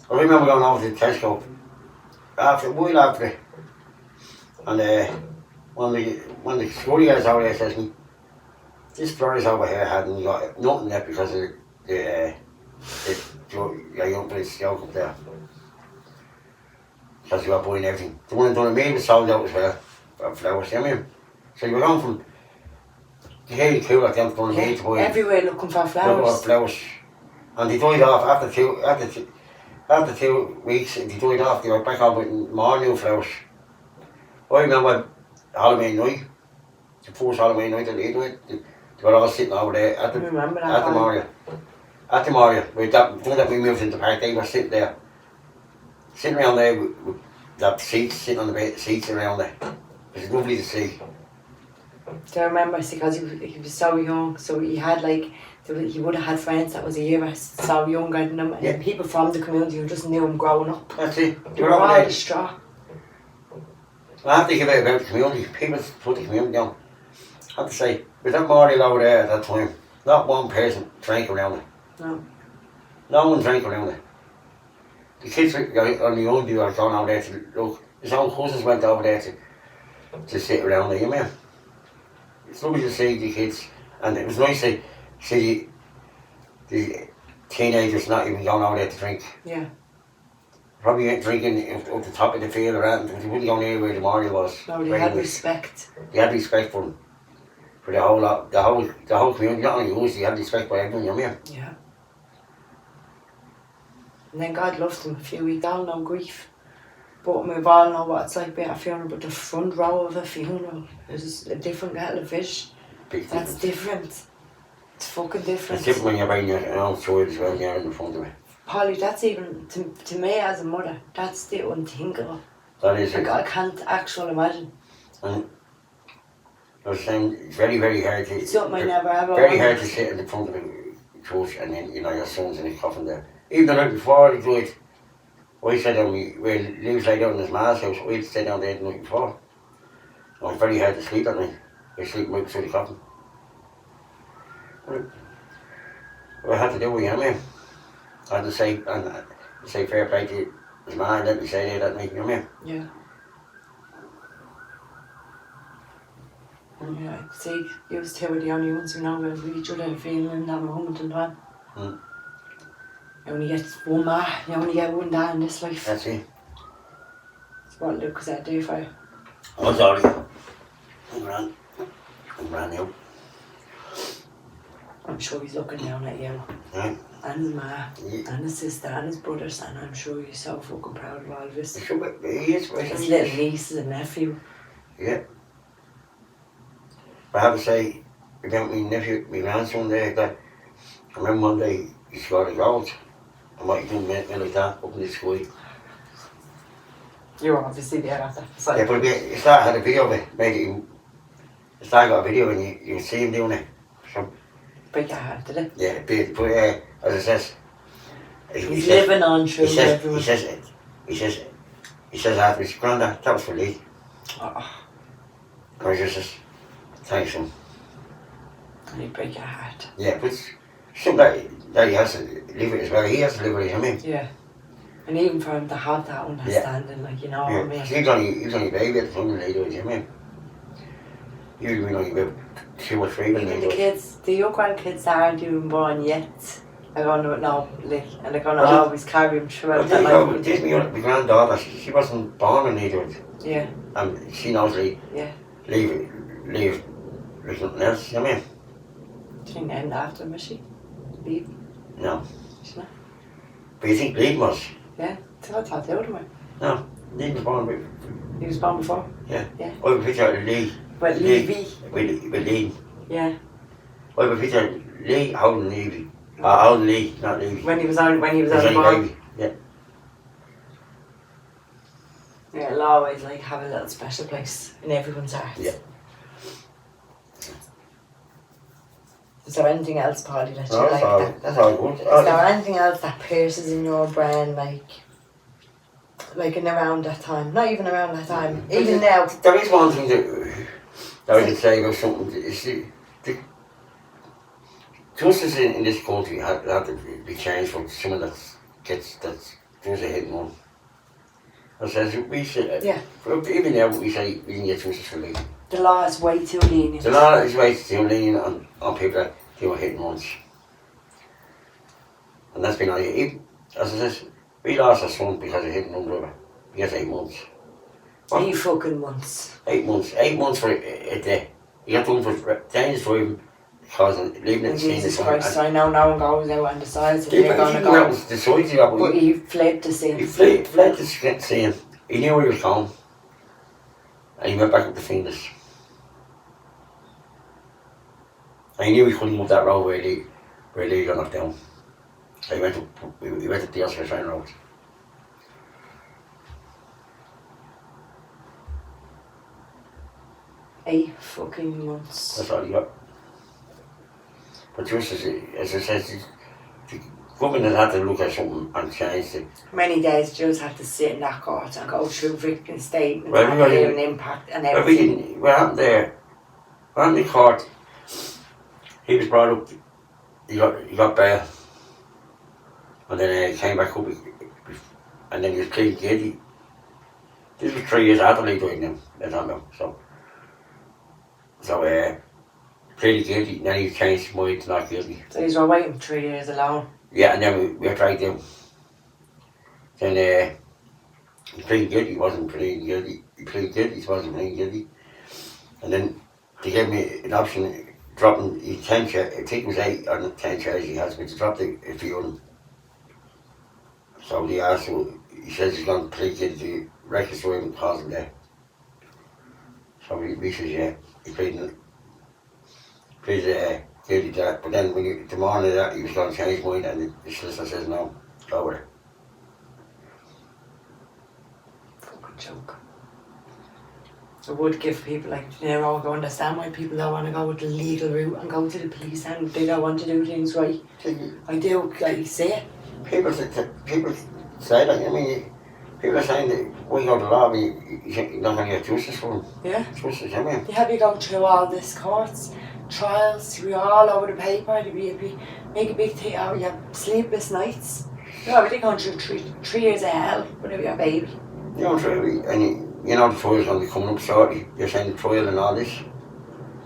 I remember going over to Tesco a while after it, and one of the security guys over there says to me, this place over here hadn't got nothing left because of the young place joke up there. Because they were buying everything. The one in Donegal was sold out as well, for flowers, you know what I mean? So you were going from the really cool at them to Donegal to buy everywhere looking for flowers. And they died off after 2 weeks, they died off, they were back on with more new flowers. I remember Halloween night, the first Halloween night that they did, they were all sitting over there at the memorial. At the memorial, we moved into the park, they were sitting there. Sitting around there with that seats, sitting on the seats around there. It was lovely to see. Do I remember, because he was so young, so he had like, he would have had friends that was a year so younger than him, and people from the community who just knew him growing up. That's it. They were all distraught. I have to give out about the community. People put the community down. I have to say, with that memorial over there at that time, not one person drank around it. No. No one drank around it. The kids on the old view are going over there to look. His own cousins went over there to sit around there, you know. It's lovely to see the kids, and it was nice to see the teenagers not even going over there to drink. Yeah. Probably ain't drinking up the top of the field or anything, they wouldn't go near where the memorial was. No, they had respect. They had respect for them. For the whole community, not only us, they had respect for everyone, you know what I mean? Yeah. And then God loved them a few weeks down, no grief. But we all know what it's like being at a funeral, but the front row of a funeral is a different kettle of fish. big That's difference. different. It's fucking different. It's different when you're buying your own child as well, and you're in the front of it. Pauly, that's even, to me as a mother, that's the unthinkable. That is Like, it. I can't actually imagine. And I was saying, it's very, very hard to... It's something I never ever Very wanted. hard to sit in the front of a church and then, you know, your son's in his coffin there. Even the night before he died, I said on me, well, Lou's laid down in his ma's house, I'd stay down there the night before. It was very hard to sleep that night. I sleep right beside the coffin. Well, I had to do it, you know what I mean? I had to say fair play to his ma and let me say that night, you know what I mean? Yeah. And yeah, see, you two are the only ones who know about each other feeling in that moment in time. Mm. You only get one ma, you only get one dad in this life. That's it. That's what Luke was there to do for you. I'm sorry. I ran out. I'm sure he's looking down at you. Yeah. And his ma, Yeah. and his sister, and his brothers, and I'm sure he's so fucking proud of all of this. He is. His little nieces and nephew. Yeah. I have to say about my nephew, my grandson there, that I remember one day he scored a goal. I might have done something like that up in the sky. You were obviously there at that. So Yeah, but the Star had a video of it. The Star got a video and you see him doing it. So, break your heart, did it? yeah, it did. But as it says, He's living on through everyone. He says after his granddad, that was for Lee. Oh, And I just says, thanks him. and he'd break your heart. Yeah, but it's something that he has to live it as well. He has to live it, you know what I mean? Yeah. And even for him to have that understanding, like, you know what I mean? He was only a baby at the time when they died, you know what I mean? He would have been only about 2 or 3 when Even they the died. kids, the young grandkids that aren't even born yet, are going to know, like, and they're going to always carry him throughout their life. My granddaughter, she wasn't born when they died. Yeah, And she knows leave like nothing else, you know what I mean? she named after him, is she? Leave, No. she's not. But you think Lee was? Yeah, so I thought they would have went. No. Lee was born with, He was born before. yeah. Yeah. I have a picture of Lee. But Levy. With Lee. Yeah. I have a picture of Lee holding Levy. Holding Lee, not Levy. When he was only He was born. only baby. Yeah. Yeah, it'll always like have a little special place in everyone's heart. Yeah. Is there anything else, Pauly, that you No, like? that's all good. Is there anything else that pierces in your brain, like in around that time? Not even around that time. Even now. There is one thing that I could say about something. Is the justice in this country had to be changed for someone that does a hit and run. I says we say, Yeah. even now we say we can get justice for Lee. The law is way too lenient. The law is way too lenient on people that do a hit and runs. And that's been on you. As I says, we lost our son because of hit and run driver. He has 8 months. 8 fucking months. 8 months. 8 months for a day. He got done for dangerous driving, causing leaving it Jesus Christ, I know no one goes out and decides that they're going to That go. was the choice he got. But he fled the scene. He fled the scene. He knew where he was going. And he went back up to Phoenix. And he knew he couldn't move that road where Lee got knocked down. So he went to the Oscar Train Road. Eight fucking months. That's all he got. But just as I said, the government has had to look at something and change it. Many days Joe's had to sit in that court and go through victim statements Well, and hear an impact and everything. What happened there? What happened in court? He was brought up. He got bail, and then he came back up, and then he was pleading guilty. This was 3 years after he died now. That's not now. So pleaded guilty. Then he changed his mind to not guilty. So he's waiting 3 years alone. Yeah, and then we tried him. Then he pleaded guilty. He wasn't pleading guilty. He pleaded guilty. He wasn't pleading guilty. And then they gave me an option. Dropping his 10 shares, I think it was 8 or 10 shares he has, but to drop a few of them. So he asked him, he says he's going to plead guilty to reckless driving causing death. So we says, yeah, he pleaded it. please do that. But then when the morning of that, he was going to change his mind, and the solicitor says no, go with it. Fucking joke. I would give people like, I understand why people don't want to go with the legal route and go to the police and they don't want to do things right. I do, like, see it. People say that, I mean, people are saying that when you go to law, you're not going to get justice for them. Yeah. Justice, I mean. You have you go through all this courts, trials, you're all over the paper, you make a big thing out, you have sleepless nights. You're already going through 3 years of hell whenever you're a baby. You know, really, and you know the trial's going to be coming up shortly. You're saying the trial and all this.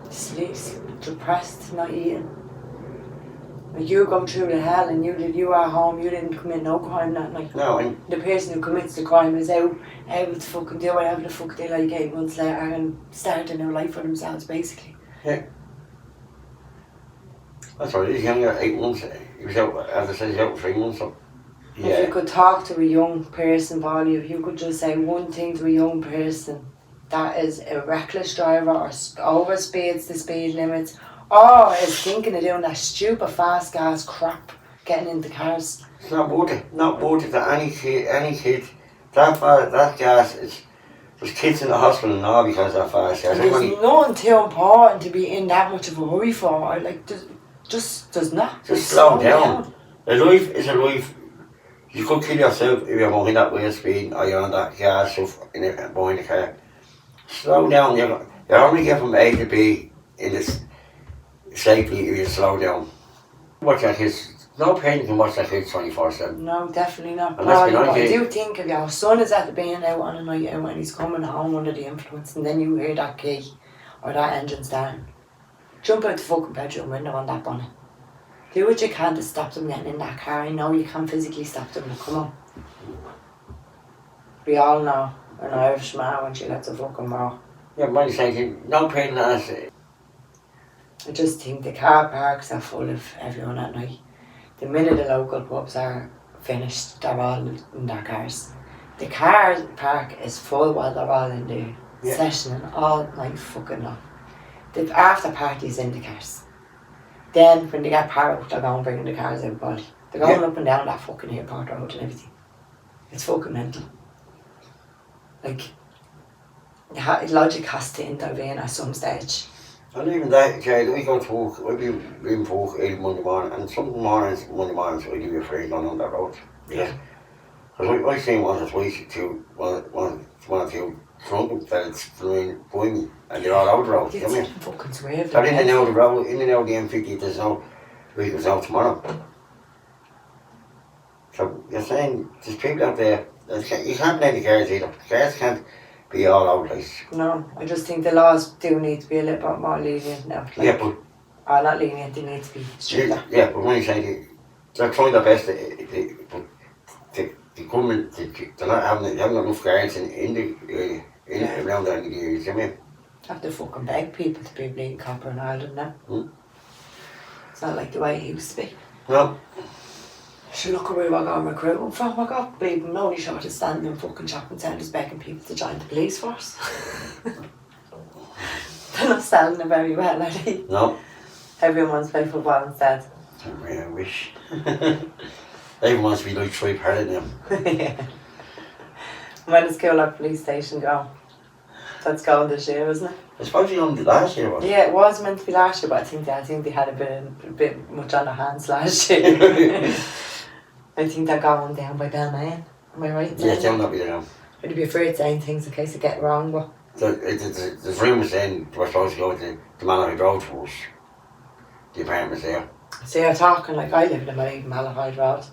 Sleeps, depressed, not eating. Like you go through the hell and you are home, you didn't commit no crime that night. No, and the person who commits the crime is able to fucking do whatever the fuck they like 8 months later and start a new life for themselves, basically. yeah. That's right, he's only got 8 months. He was out, as I said, he's out for 3 months. So. Yeah. If you could talk to a young person, Pauly, if you could just say one thing to a young person that is a reckless driver or overspeeds the speed limits or is thinking of doing that stupid fast gas crap getting into cars. It's not worth it. Not worth it to any kid. That gas is. There's kids in the hospital now because of that fast gas. There's nothing too important to be in that much of a hurry for. Like, does not. Just slow down. A life is a life. You could kill yourself if you're going that way of speed or you're on that gas stuff behind the car. Slow down. You're only get from A to B in this safely if you slow down. Watch that kids. No parent can watch that kids 24/7. No, definitely not. And let's be But I honest, do think if your son is at the being out on a night out and he's coming home under the influence and then you hear that key or that engine starting, jump out the fucking bedroom window on that bonnet. Do what you can to stop them getting in that car. I know you can't physically stop them, but come on. We all know an Irish man when she lets a fucking row. Yeah, but I'm saying, no parent has it. I just think the car parks are full of everyone at night. The minute the local pubs are finished, they're all in their cars. The car park is full while they're all in the session all night fucking long. The after party's in the cars. Then when they get parked, they're going bringing the cars out body. They're going up and down that fucking airport road and everything. It's fucking mental. Like, logic has to intervene at some stage. And even that, Jay, we go to work, I'll be leaving for work early Monday morning, and some Monday mornings I'll be afraid going on that road. Yeah. Because I seen once or twice one or two drunk fellas flying by me, and they're all over the road. It's fucking swerve. They're in and out of the road, in and out of the M50, there's no vehicles out tomorrow. So you're saying, there's people out there, you can't blame the cars either. The cars can't be all over the place. No, I just think the laws do need to be a little bit more lenient now. Like, Yeah, but... not lenient, they need to be stricter. Yeah, but when you say they're trying their best, but the government, they're not having enough guards in the area, around there in the areas, you know what I mean? Have to fucking beg people to be bleeding copper in Ireland now. It's not like the way it used to be. No. So look where we're going recruiting from. We're got people only short of standing in fucking shopping centres begging people to join the police force. They're not selling it very well, are they? No. Everyone wants to play football instead. I wish. Everyone wants to be like Troy Parrott now. Yeah. When does Coolock Police Station go? That's going this year, isn't it? I suppose you only last year, was it? Yeah, it was meant to be last year, but I think they had a bit much on their hands last year. I think they're going down by Balmain. Am I right? Yeah, they'll not be there now. I'd be afraid saying things in case I get it wrong, but... There's rumours saying they were supposed to go to the Malahide Road for us. The apartments there. So you're talking like I lived in Malahide Road.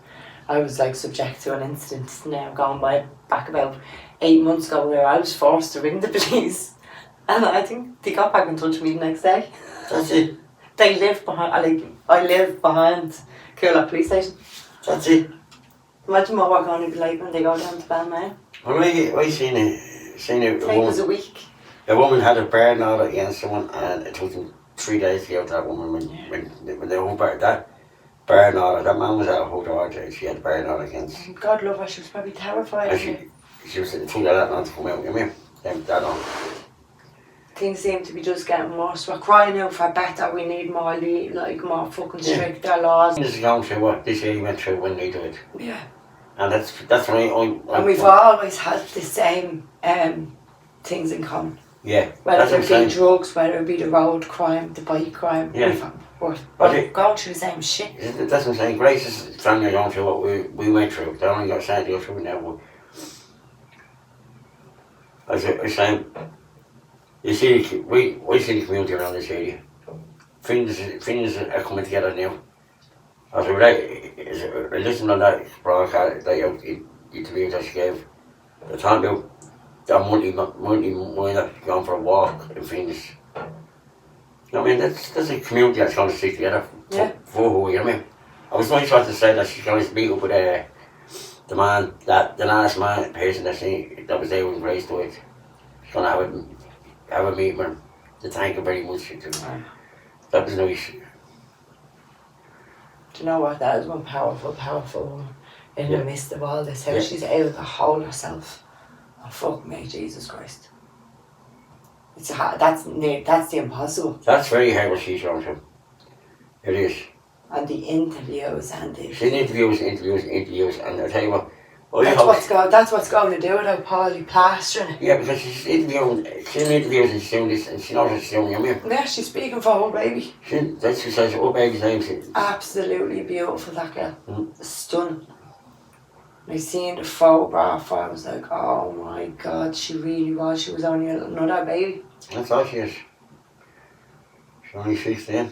I was like subject to an incident now going by back about 8 months ago where I was forced to ring the police. And I think they got back in touch with me the next day. That's it. They live behind, I live behind Coolock Police Station. That's it. Imagine what we're going to be like when they go down to Balmain. Well, I seen a was a week. A woman had a burn order against someone, and it took them 3 days to get out that woman when they were that burn order. That man was at a hotel, she had a burn order against. God love her, she was probably terrified. And she was told that not to come out, you know what I mean? That on. things seem to be just getting worse. We're crying out for better. We need more, more fucking stricter laws. This is going through what this area went through when they do it. Yeah. And that's when and we've always had the same things in common. Yeah. Whether it be drugs, whether it be the road crime, the bike crime. Yeah. We're going through the same shit. That's what I'm saying. Grace's family are going through what we went through. They only got started to go through it now. But as I was saying, you see, we see the community around this area. Things are coming together now. As I listened to that broadcast, the interview that she gave, they're talking about that money going for a walk in Phoenix. You know what I mean? That's a community that's going to stick together for who, you know what I mean? I was nice to say that she's going to meet up with the last person that was there when Grace died. She's going to have a meeting with him to thank her very much. That was nice. Do you know what? That is one powerful woman in the midst of all this. How she's able to hold herself. Oh, fuck me, Jesus Christ. That's the impossible. That's very hard what she's going through. It is. And the interviews and the... She's interviews, and I'll tell you what... That's what's going to do it, how pauly plastering it. Yeah, because she's in interviews and she's doing this, and she knows what she's doing, you know what I mean? Yeah, she's speaking for her baby. She says her baby's name. Absolutely beautiful, that girl. Stunning. I seen the photograph, I was like, oh my God, she really was. She was only another baby. That's all she is. She's only 16.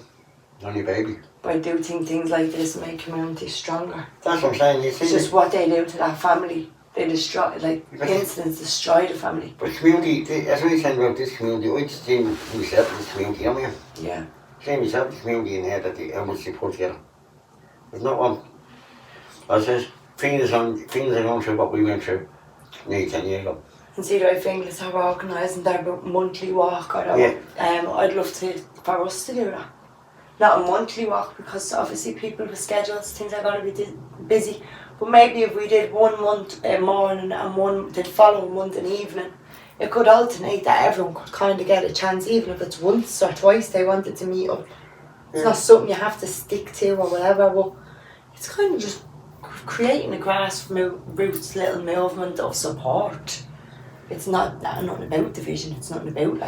Only a baby. But I do think things like this make communities stronger. That's what I'm saying. It's just what they do to that family. They destroy, incidents destroy the family. But community, as we saying about this community, I just think myself in this community, you know what I mean? Yeah. See myself in the community in here, how much they put together. There's not one. I says, things are going through what we went through nearly 10 years ago. And see, I think it's how organising their monthly walk. I'd love for us to do that. Not a monthly walk, because obviously people with schedules, things are going to be busy. But maybe if we did 1 month morning and the following month an evening, it could alternate that everyone could kind of get a chance, even if it's once or twice they wanted to meet up. It's not something you have to stick to or whatever, but it's kind of just creating a grassroots little movement of support. It's not nothing about division, it's nothing about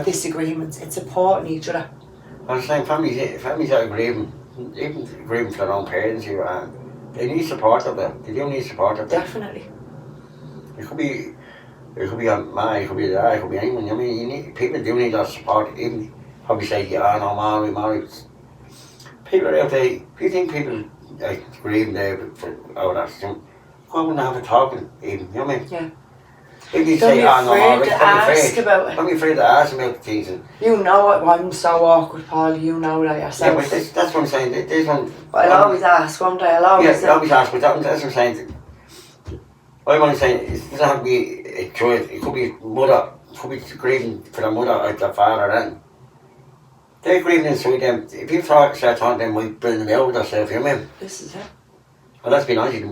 disagreements, it's supporting each other. I was saying, families are grieving, even grieving for their own parents here, and they need support of them. They do need support of them. Definitely. It could be a man, it could be a dad, it could be anyone. I mean, people do need that support. Even probably say, no, Mary. People are out there. If you think people like grieving there for all that stuff, go and have a talking, even. You know what I mean? Yeah. If you say, no, Mary, don't be afraid to ask about things. You know what? I'm so awkward, Paul. You know that yourself. Yeah, but that's what I'm saying. There's one. But I'll always ask, won't I? I'll always ask, but that's what I'm saying. I'm only saying, it doesn't have to be a choice. It could be mother, it could be grieving for the mother or the father, and they're grieving inside them. If you start talking to them, might bring them out with themselves, you know what I mean? This is it. And let's be honest, you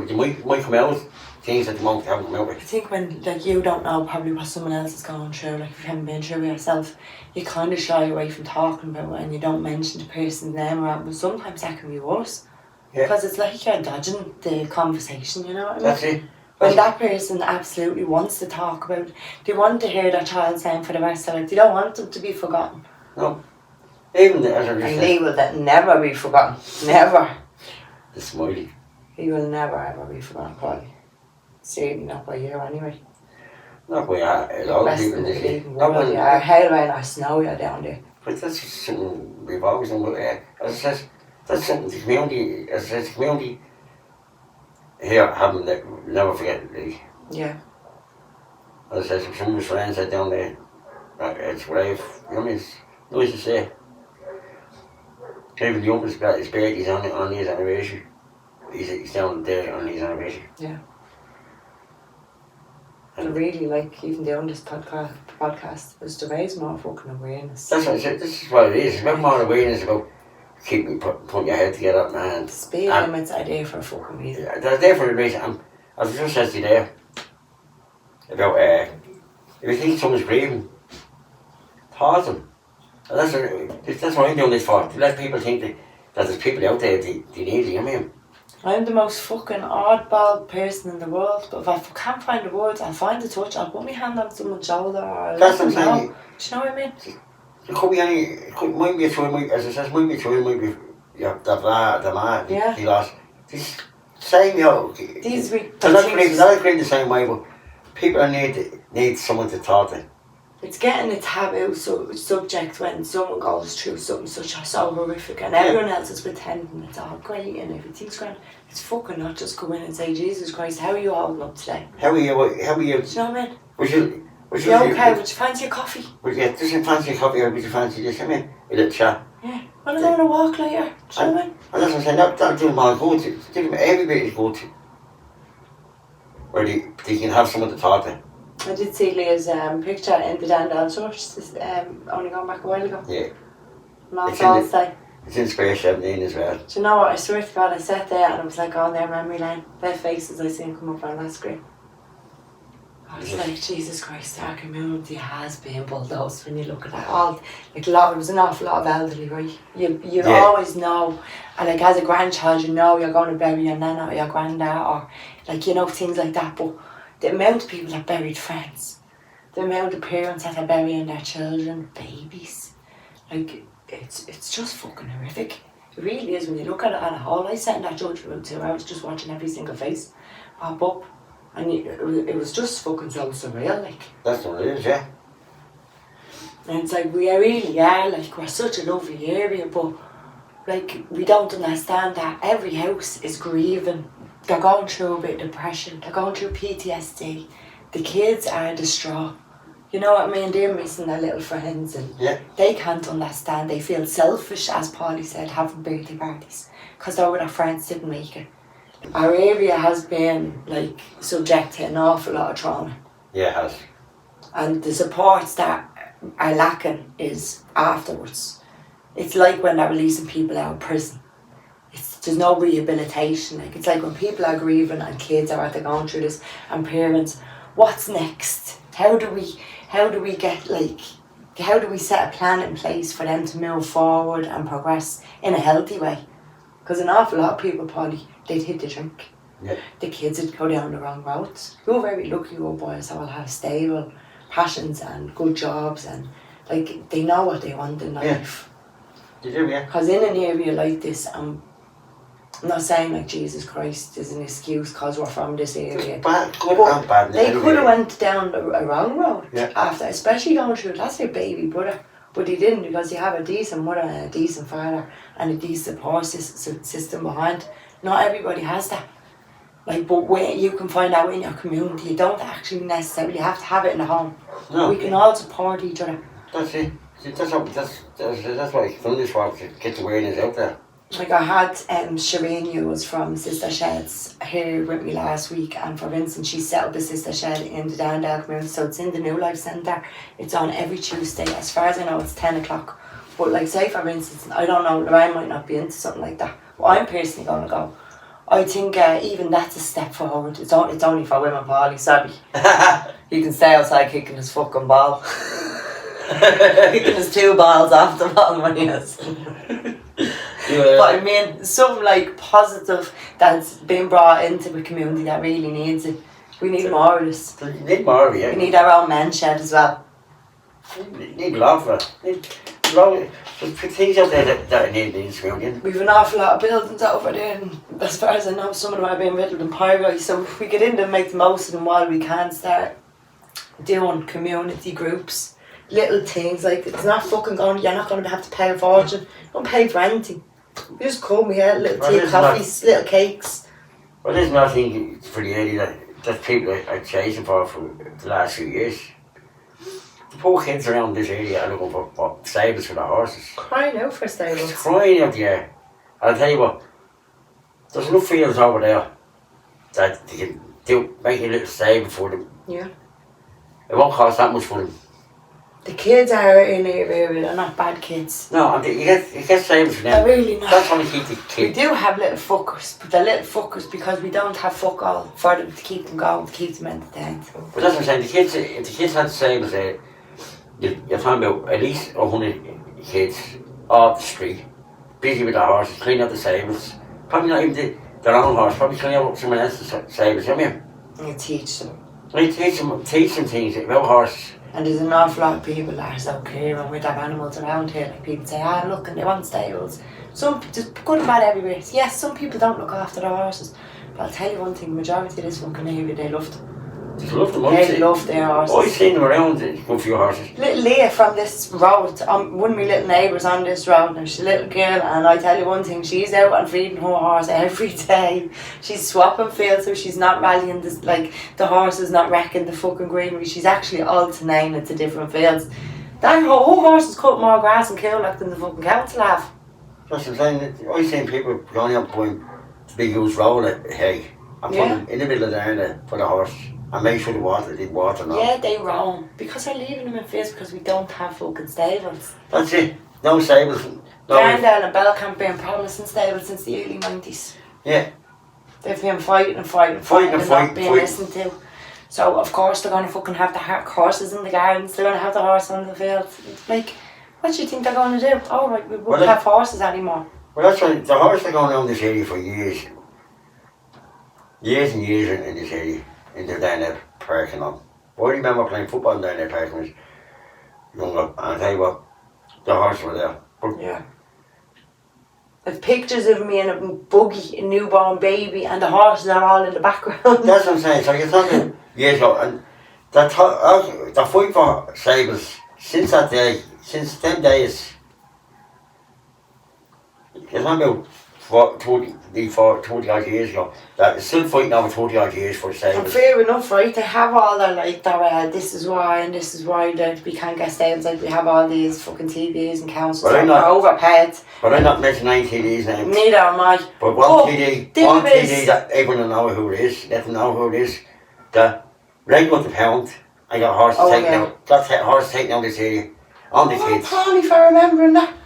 might come out with things that you won't have come out with. I think when you don't know probably what someone else is going through, if you haven't been through it yourself, you kind of shy away from talking about it and you don't mention the person's name or but sometimes that can be worse. Yeah. Because it's like you're dodging the conversation, you know what I mean? That's it. When that person absolutely wants to talk about it, they want to hear their child's name for the rest of their life. They don't want them to be forgotten. No. Even as I and they will never be forgotten. Never. The smiley. He will never ever be forgotten, probably. Certainly not by you anyway. Not by a lot of people in this league. Hell when I snow you're down there. But that's something we've always done. As I said, that's something the community, here haven't never forget. Yeah. As I said, some of his friends are down there. It's brave. You know what I mean? It's nice to say. Even the youngest his birthday's on his anniversary. He's down there on his anniversary. Yeah. And I really like even doing this podcast was to raise more fucking awareness. That's what I said. This is what it is. It's about more awareness about keeping putting your head together, man. Speed limits are there for a fucking reason. Yeah, they're there for a reason. As I just said to you there about if you think someone's grieving, pause them. And that's what I'm doing this for, to let people think that there's people out there, they need you, I mean. I'm the most fucking oddball person in the world, but if I can't find the words, I'll find the touch, I'll put my hand on someone's shoulder, or That's what I'm know. saying. Do you know what I mean? It could be might be a twin, as I said, might be a twin, might be, yeah, the man, the lost. This same, you know, they're not agreeing the same way, but people need someone to talk to. It's getting a taboo subject when someone goes through something so horrific and everyone else is pretending it's all great and everything's great. It's fucking not just go in and say, Jesus Christ, how are you holding up today? How are you? Do you know what I mean? Would you okay? Would you fancy a coffee? Would you fancy a coffee or would you fancy this? I mean, a little chat. Yeah. Wanna go on a walk later? Do you know what I mean? And that's what I'm saying, that'll do them all good. Do them everybody good. Where they can have someone to talk to. I did see Leah's picture in the Dandel Church, only gone back a while ago. Yeah. Not all day. It's in Square 17 as well. Do you know what? I swear to God, I sat there and I was like, on their memory lane. Their faces I seen come up on that screen. I was like, Jesus Christ, our community has been bulldozed when you look at that. There was an awful lot of elderly, right? You always know, and like as a grandchild, you know you're going to bury your nana or your granddad, or like, you know, things like that. But the amount of people that buried friends, the amount of parents that are burying their children, babies, like, it's just fucking horrific. It really is when you look at it at a whole. I sat in that judge room too. I was just watching every single face pop up. And it was just fucking so surreal, like. That's what it is, yeah. And it's like, we really are, like, we're such a lovely area, but, like, we don't understand that every house is grieving. They're going through a bit of depression, they're going through PTSD. The kids are distraught. You know what I mean? They're missing their little friends and they can't understand. They feel selfish, as Pauly said, having birthday parties, because they were their friends didn't make it. Our area has been like subject to an awful lot of trauma. Yeah, it has. And the supports that are lacking is afterwards. It's like when they're releasing people out of prison. There's no rehabilitation. Like, it's like when people are grieving and kids are going through this and parents, what's next? How do we get, like, how do we set a plan in place for them to move forward and progress in a healthy way? Because an awful lot of people probably, they'd hit the drink. Yeah. The kids would go down the wrong roads. You're very lucky, your boys all have stable passions and good jobs and, like, they know what they want in life. They do, yeah. Because in an area like this, I'm not saying like Jesus Christ is an excuse because we're from this area. Bad, they could have went down a wrong road after, especially going through, that's their baby brother. But he didn't, because you have a decent mother and a decent father and a decent support system behind. Not everybody has that. Like, but when you can find out in your community, you don't actually necessarily have to have it in the home. No. We can all support each other. That's it. That's why I've done this for, to get the awareness out there. Like, I had Shireen, who was from Sister Sheds, here with me last week, and for instance, she set up a Sister Shed in the Dandel community, so it's in the New Life Centre. It's on every Tuesday. As far as I know, it's 10 o'clock. But like, say for instance, I don't know, Lorraine might not be into something like that, but I'm personally going to go. I think even that's a step forward. It's only for women, Pauly, sorry. He can stay outside kicking his fucking ball. Kicking his 2 balls off the ball when he has. But I mean, something like positive that's been brought into the community that really needs it. We need more of this. We need more of it, yeah. We need our own men's shed as well. We need love for it. There's things out there that need this community. We've an awful lot of buildings over there, and as far as I know, some of them are being riddled in pyrite, so if we get in there and make the most of them while we can, start doing community groups, little things, like, it's not fucking going, you're not going to have to pay a fortune, don't pay for anything. You just come here, little tea, coffees, little cakes. Well, there's nothing for the area that people are chasing for the last few years. The poor kids around this area are looking for stables for their horses. Crying out for stables. It's crying out there. I'll tell you what, there's enough fields over there that they can make a little stable for them. Yeah. It won't cost that much for them. The kids are in our area, they're not bad kids. No, and you get stables for them. They're really not. That's how we keep the kids. We do have little fuckers, but they're little fuckers because we don't have fuck all for them to keep them going, to keep them entertained. But that's what I'm saying, if the kids had stables there, you're talking about at least 100 kids off the street, busy with their horses, cleaning up the stables. Probably not even their own horse, probably cleaning up someone else's stables, you know what I mean? You teach them. Like teach them things about horses. And there's an awful lot of people that are so caring with their animals around here. Like people say, look, and they want stables. There's good and bad everywhere. Yes, some people don't look after their horses. But I'll tell you one thing, the majority of this fucking area, they love them. They love them, They love their horses. I've seen them around, good for your horses. Little Leah from this road, one of my little neighbours on this road, and she's a little girl, and I tell you one thing, she's out and feeding her horse every day. She's swapping fields so she's not rallying, the horse is not wrecking the fucking greenery. She's actually alternating to different fields. That whole horse is cut more grass and cool than the fucking council have. That's what I'm saying. I've seen people going out buying big huge roll of hay and put them in the middle of the area for the horse. And make sure they water now. Yeah, they roam. Because they're leaving them in fields because we don't have fucking stables. That's it. No stables. Garndale and Belcamp being promising stables since the early 90s. Yeah. They've been fighting and not being listened to. So of course they're going to fucking have the horses in the gardens. They're going to have the horse on the field. Like, what do you think they're going to do? Oh right, we won't have horses anymore. Well, that's right. The horses are going around this area for years. Years and years in this area. In the down there parking on. I remember playing football down there parking when I was younger, and I tell you what, the horses were there. But yeah. I've pictures of me in a buggy, a newborn baby, and the horses are all in the background. That's what I'm saying. So you're talking years ago, and the fight for stables since that day, since them days, you're talking about 20 odd years ago, that is still fighting over 20 odd years for stables. And fair enough, right? They have all their this is why and this is why that we can't get stables. Like we have all these fucking TVs and councils that are overpaid. But I'm not mentioning TVs now. Neither am I. But one TV that everyone will know who it is, let them know who it is. The regular pound, I got horses taken out. Got horses taken out this area on the kids. Pauly for remembering that.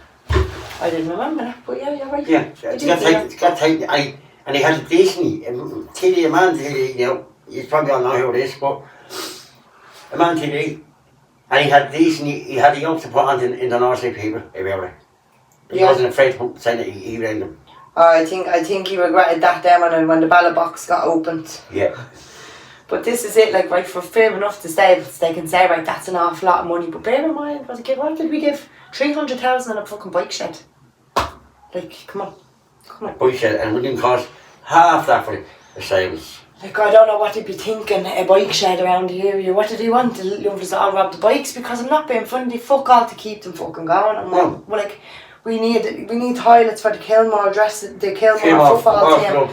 I didn't remember that, but yeah, you're right. Yeah, it got taken. And he had a decent TD, a man TD, you know, you probably all know who it is, but a man TD, and he had decent, he had the yoke to put on in the North Sea people everywhere. He wasn't afraid to say that he ran them. I think he regretted that then when the ballot box got opened. Yeah. But this is it, like, right, for fair enough to stables, they can say, right, that's an awful lot of money, but bear in mind, what did we give? 300,000 on a fucking bike shed. Like, come on. Bike shed, and it didn't cost half that for the stables. Like, I don't know what they'd be thinking, a bike shed around the area. What do they want? The lovers all rob the bikes? Because I'm not being funny, they fuck all to keep them fucking going. And we're like, we need toilets for the Kilmore football team.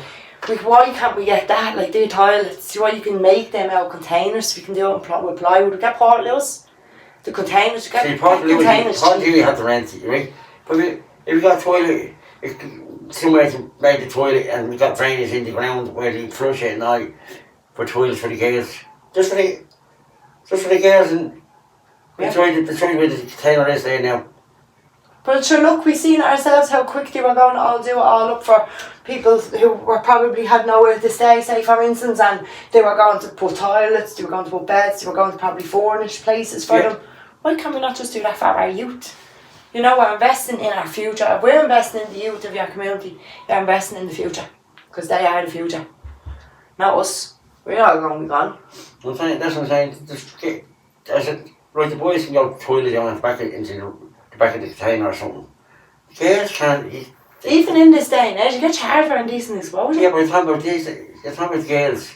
Like, why can't we get that? Like, the toilets, why you can make them out of containers, we can do it with plywood. We get portaloos, the containers, we get containers. You have to rent it, right? But if you got a toilet, somewhere to make the toilet, and we got drainage in the ground where they flush it at night for toilets for the girls. Just for the girls, and that's where the container is there now. But sure, look, we've seen it ourselves how quick they were going to all do it all up for people who were probably had nowhere to stay, say for instance, and they were going to put toilets, they were going to put beds, they were going to probably furnish places for them. Why can't we not just do that for our youth? You know, we're investing in our future. If we're investing in the youth of your community, you're investing in the future. Because they are the future. Not us. We're all going to be gone. That's what I'm saying. Right, the boys can go to the toilet and back into the back of the container or something. Girls can't. Even in this day and age, you get charged for indecent exposure. Yeah, but you're talking about girls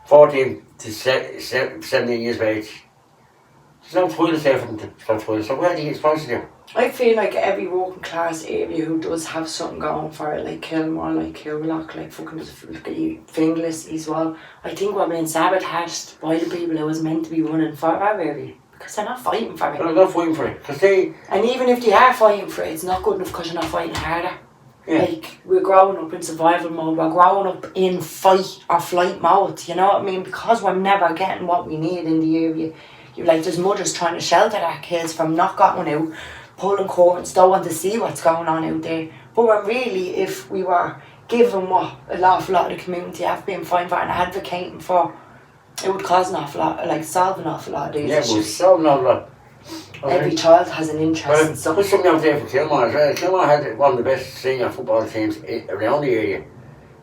14 to 17 years of age. There's no toilets there for them to go to the toilet, so where do you expose to? I feel like every working class area who does have something going for it, like Kilmore, like Killock, like fucking Finglas as well, I think we're being sabotaged by the people who was meant to be running for our area. Because they're not fighting for it. They're not fighting for it. And even if they are fighting for it, it's not good enough because you're not fighting harder. Yeah. Like, we're growing up in survival mode, we're growing up in fight or flight mode, you know what I mean? Because we're never getting what we need in the area. There's mothers trying to shelter their kids from not going out, pulling curtains, don't want to see what's going on out there. But when really, if we were given what an awful lot of the community have been fighting for and advocating for, It would cause an awful lot, like solve an awful lot of these Yeah, it was issues. so not a lot. Every child has an interest in something. Put something out there for Kilmore as well. Kilmore had one of the best senior football teams around the area.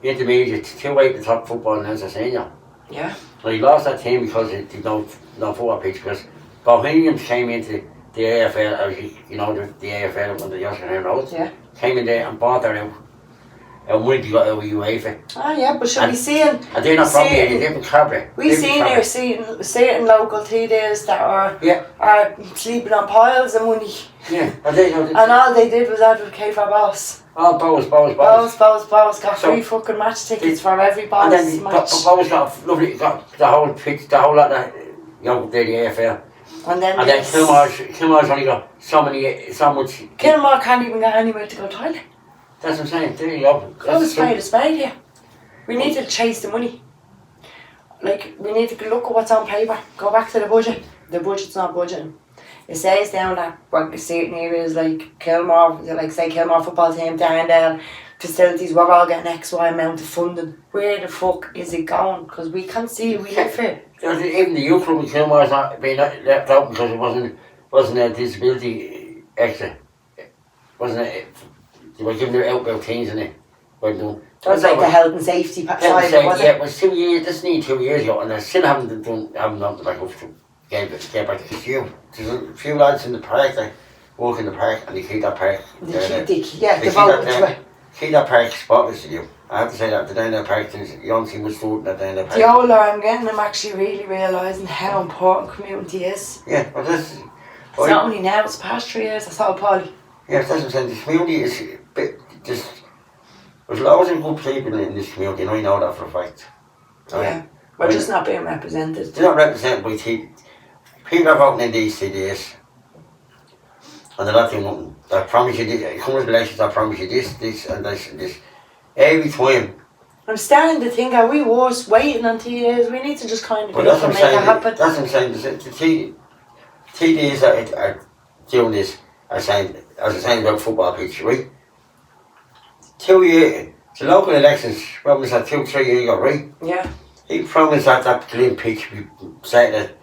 Intermediate, 2 the top football and as a senior. Yeah. So he lost that team because it did no football pitch, because Bohemians came into the AFL, as you know, the AFL under the Yoshino Road. Yeah. Came in there and bought their out. And when they got out with UEFA. Ah, yeah, but should we see it? And they're not from here, they're from Cabra. We've seen there certain local TDs that are sleeping on piles of money. Yeah. And all they did was advocate for boss. Oh, Bows. Got free fucking match tickets for every boss and then match. Bows got the whole pitch, the whole lot of, the AFL. And then Kilmore's only got so much. Kilmore can't even get anywhere to go toilet. That's what I'm saying, there you go. Call a spade here. We need to chase the money. Like, we need to look at what's on paper. Go back to the budget. The budget's not budgeting. It says down that certain areas like Kilmore, like say Kilmore football team, Darndale, facilities, we're all getting X, Y amount of funding. Where the fuck is it going? Because we can't see it, we live here. Even the youth club in Kilmore's not being left out because it wasn't a disability extra. Wasn't it? They were giving their outbound teams in it. That was like the health and safety side, was it? Yeah, it was 2 years, this nearly 2 years ago, and I still haven't done back up to get back to the queue. There's a few lads in the park that walk in the park and they keep that park. They keep that park spotless to you. I have to say that the down there park, you don't see much food in that down there park. The older I'm getting, I'm actually really realising how important community is. Yeah, but this... It's not only now, it's past 3 years, I saw pauly. Yeah, that's what I'm saying, the community is a bit, just... There's loads of good people in this community, and I know that for a fact. Yeah, we're just not being represented. They're not represented by people are voting in these CDs. And they're not doing nothing. They promise you this, it comes with elections, they promise you this and this. Every time. I'm starting to think, are we worse waiting on 2 years? We need to just kind of get up and make it happen. That's what I'm saying. The TDs that are doing this are saying, as I'm saying about football pitch, right? 2 years, the local elections, what was that, 2-3 years ago, right? Yeah. He promised that green pitch would be set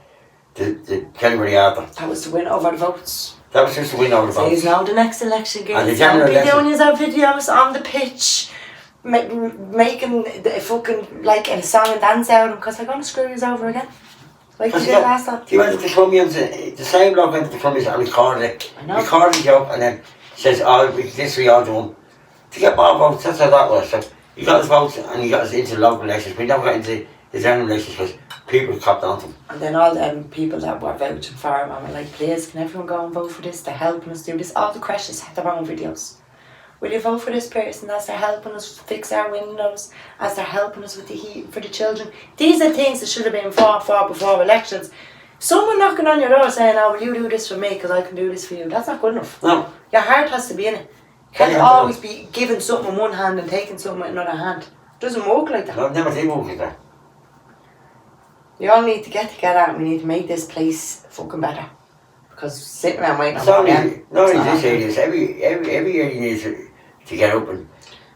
the January after. That was to win over the votes. That was just to win over the votes. He's now the next election game. And the general election. Doing his own videos on the pitch, making the fucking, like, a song and dance out of him, because they're going to screw you over again. Like he did last time. He went to the Colombians, the same bloke went to the Colombians and recorded it. I know. Recorded the joke and then says, oh, this we all done. To get more votes, that's how that was. So he got his votes and he got us into the local elections. We never got into the general elections because people copped on to him. And then all them people that were voting for him and were like, please, can everyone go and vote for this? They're helping us do this. All the crashes had their own videos. Will you vote for this person as they're helping us fix our windows, as they're helping us with the heat for the children? These are things that should have been fought for before elections. Someone knocking on your door saying, oh, will you do this for me because I can do this for you? That's not good enough. No. Your heart has to be in it. You can't always be giving something in one hand and taking something with another hand. It doesn't work like that. No, it never did work like that. We all need to get together and we need to make this place fucking better. Because sitting around waiting on them. Not only this area, it's every area needs to get up and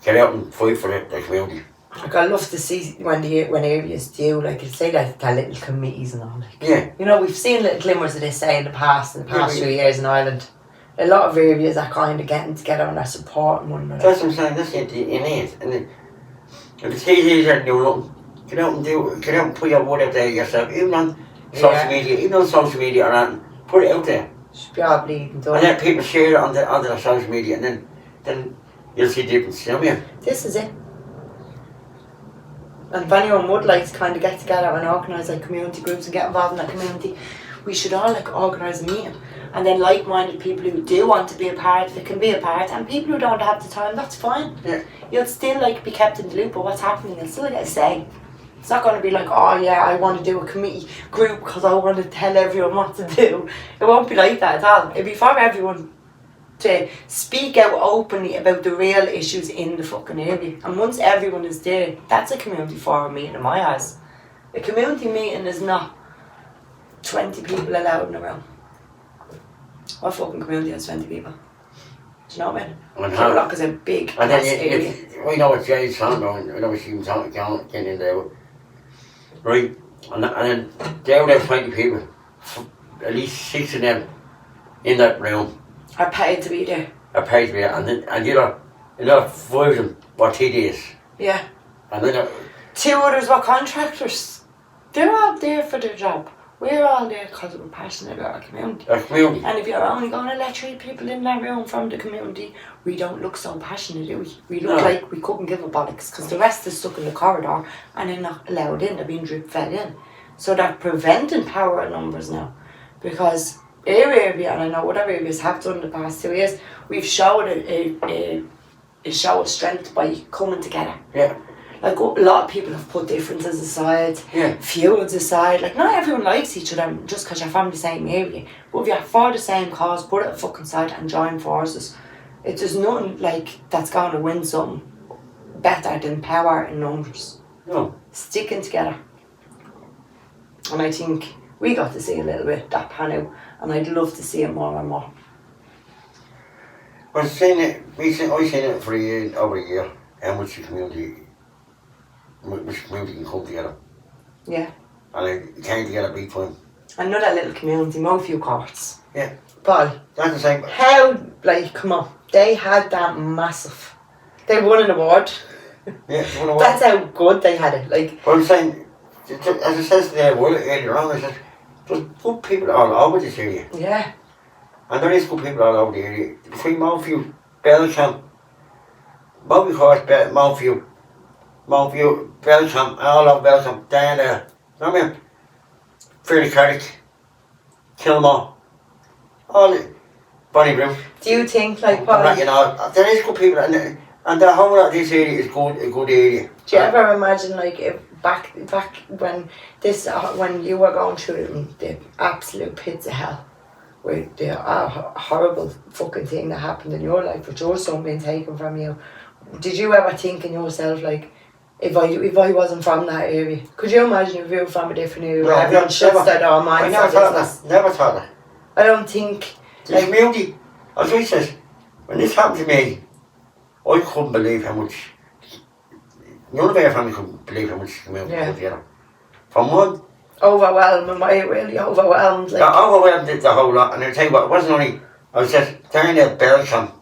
get out and fight for the community. Like, I love to see when areas do, like, you say that little committees and all. Like, yeah. You know, we've seen little glimmers of this in the past few years in Ireland. A lot of areas are kind of getting together and are supporting one another. That's what I'm saying, that's it, you need. And the TDs are doing nothing. Get out and put your word out there yourself, even on social media or anything. Put it out there. Should be all bleeding done. And then people share it on their social media and then you'll see difference, you know what I mean? This is it. And if anyone would like to kind of get together and organise like community groups and get involved in that community, we should all like organise a meeting. And then like-minded people who do want to be a part of it can be a part, and people who don't have the time, that's fine. Yeah. You'll still like be kept in the loop of what's happening, you'll still get a say. It's not going to be like, oh yeah, I want to do a committee group because I want to tell everyone what to do. It won't be like that at all. It'll be for everyone to speak out openly about the real issues in the fucking area. And once everyone is there, that's a community forum meeting in my eyes. A community meeting is not 20 people allowed in a room. What fucking community has 20 people? Do you know what I mean? Killock is a big area. We know what Jay's talking about, I know what she was getting in there. Right, And then there were 20 people, at least 6 of them in that room. Are paid to be there. Are paid to be there, and the other 5 of them were TDs. Yeah. And then 2 others were contractors. They're all there for their job. We're all there because we're passionate about our community. our community. And if you're only going to let 3 people in that room from the community, we don't look so passionate, do we? We look like we couldn't give a bollocks because the rest is stuck in the corridor and they're not allowed in. They're being drip fed in. So they're preventing power in numbers now. Because our area, and I know other areas have done in the past 2 years, we've showed a show of strength by coming together. Yeah. Like, a lot of people have put differences aside, feuds aside. Like, not everyone likes each other just because you're from the same area. But if you're for the same cause, put it a fucking side and join forces. There's nothing like that's going to win something better than power in numbers. No. Sticking together. And I think we got to see a little bit that pan out, and I'd love to see it more and more. I've seen it for over a year, how much the community can come together. Yeah. And it came together big time. Another little community, Mofield Courts. Yeah. Paul, That's the same. how, like, come on, they had that massive. They won an award. Yeah, That's how good they had it. Like, but I'm saying, as it says there earlier on, I said, there's good people all over this area. yeah. And there is good people all over the area. Between Mofield, Belcamp, Mofield Courts, Mofield, Belcamp, all over Belcamp, down there. You know what I mean? Fairly Carrick, Kilmore, all the Bonnybrook. Do you think, like, Paul, You know, there is good people, and the whole of this area is a good area. do you ever imagine, like, if back when when you were going through the absolute pits of hell, with the horrible fucking thing that happened in your life, with your son being taken from you, did you ever think in yourself, like, if I wasn't from that area, could you imagine if you were from a different area? No, Everyone shuts their door minds. I never thought that. I don't think. The community, as I said, when this happened to me, I couldn't believe how much. None of our family couldn't believe how much the community put together. From one. Overwhelming, why really overwhelmed? Like, That overwhelmed the whole lot, and I'll tell you what, it wasn't only, I was just down at Belcamp,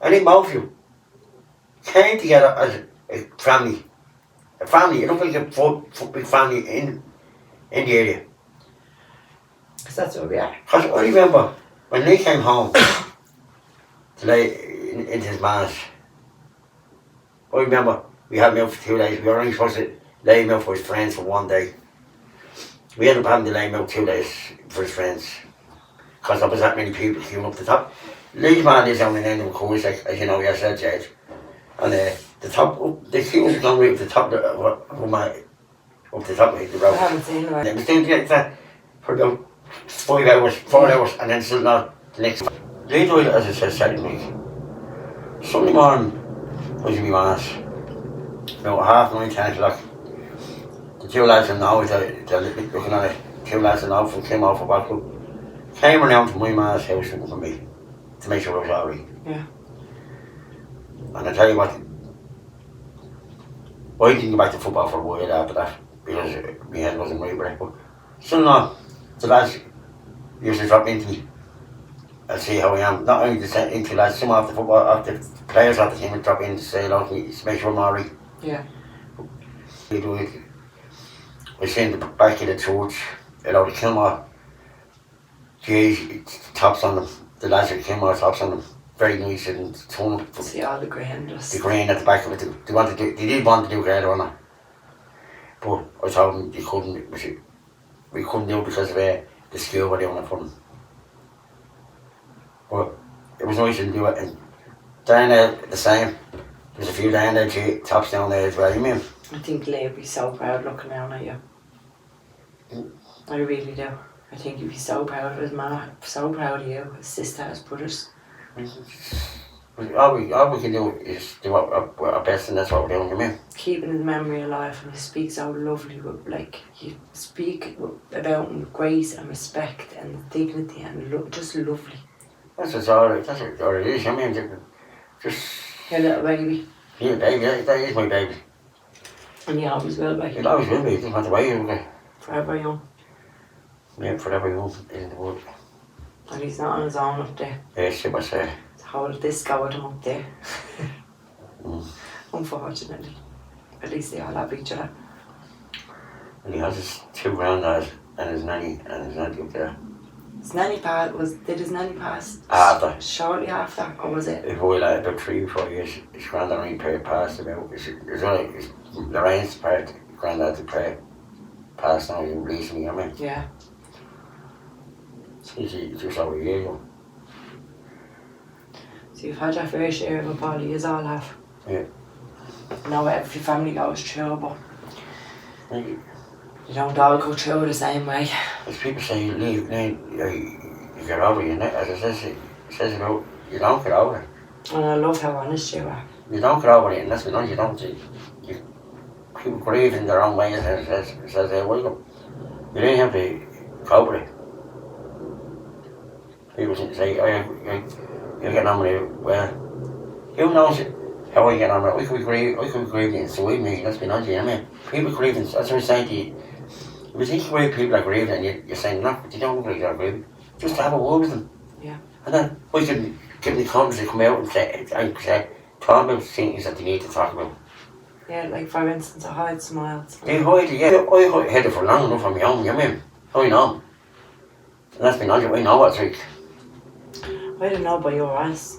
and in Mofield, came together as a family. A family, it looked like a big family in the area. because that's what we are. Because I remember when Lee came home to lay into his mass, I remember we had him out for 2 days. We were only supposed to lay him out for his friends for 1 day. We ended up having to lay him out 2 days for his friends because there was that many people queuing up the top. Lee's man is on the end of a course, like, as you know, he said, Jade. And the queue was going right up the top of the road. I haven't seen it. They was doing that for about 4 hours, and then still not the next. They died, as I said, Saturday week. Sunday morning, I was in my mass. About 9:30, 10 o'clock. The 2 lads I know, they're looking at it. 2 lads I know from came off a battle. Came around to my mass house looking for me to make sure I was alright. Yeah. And I tell you what, I didn't go back to football for a while after that because my head wasn't right with it. But still not, the lads used to drop into me and see how I am. Not only the into lads, some of the players of the team would drop in to say hello to me, to make sure I'm alright. Yeah. We do it. I seen the back of the church, you know, the Kilmore, tops on them, the lads at Kilmore tops on them. Very nice and ton of See all the grain the grain at the back of it. They did want to do grain on it. But I told them we couldn't do it because of the skill we're doing it for them. But it was nice to do it. And down there the same. There's a few down there, tops down there as well, you mean? I think Lee would be so proud looking down at you. I really do. I think he'd be so proud of his ma, so proud of you, his sister, his brothers. All we can do is do our best, and that's what we're doing, you mean? Keeping his memory alive, and he speaks so lovely, with, like, you speak about him with grace and respect and dignity and just lovely. That's all it is, I mean, just... Your little baby. Yeah, baby, that is my baby. And he always will be. He always will be, it doesn't matter where you go. Forever young. Yeah, forever young isn't the word. And he's not on his own up there. Yeah, she must say. How did this go with him up there? Mm. Unfortunately. At least they all have each other. And he has his 2 granddads and his nanny up there. His nanny did his nanny pass After. shortly after, or was it? If we like about 3 or 4 years, his granddad only passed about. It's only Lorraine's part, granddad's passed now recently, I mean. Yeah. He's just over a year ago. So you've had your fair share of it, Pauly, you all have. Yeah. Now every family goes through, but Like, you don't all go through the same way. as people say, you get over it, as it says about, you don't get over it. And I love how honest you are. You don't get over it, and that's what you don't. People grieve in their own way, as it says there, welcome. You don't have to cope with it. People say, oh, you're getting on with it. Well, who knows how I get on with it? We could be grieving inside me, let's be honest, you know what I mean? People grieving, that's what I'm saying to you. If you think grieve people are grieving and you're saying, no, but you don't grieve, they're grieving. Just have a word with them. Yeah. And then we can give them the confidence to come out and say, talk about things that they need to talk about. Yeah, like for instance, I hide smiles. They hide it, yeah. I hid it for long enough on my own, you know what I mean? I know. And that's been honest, I know what it's like. I don't know about your eyes.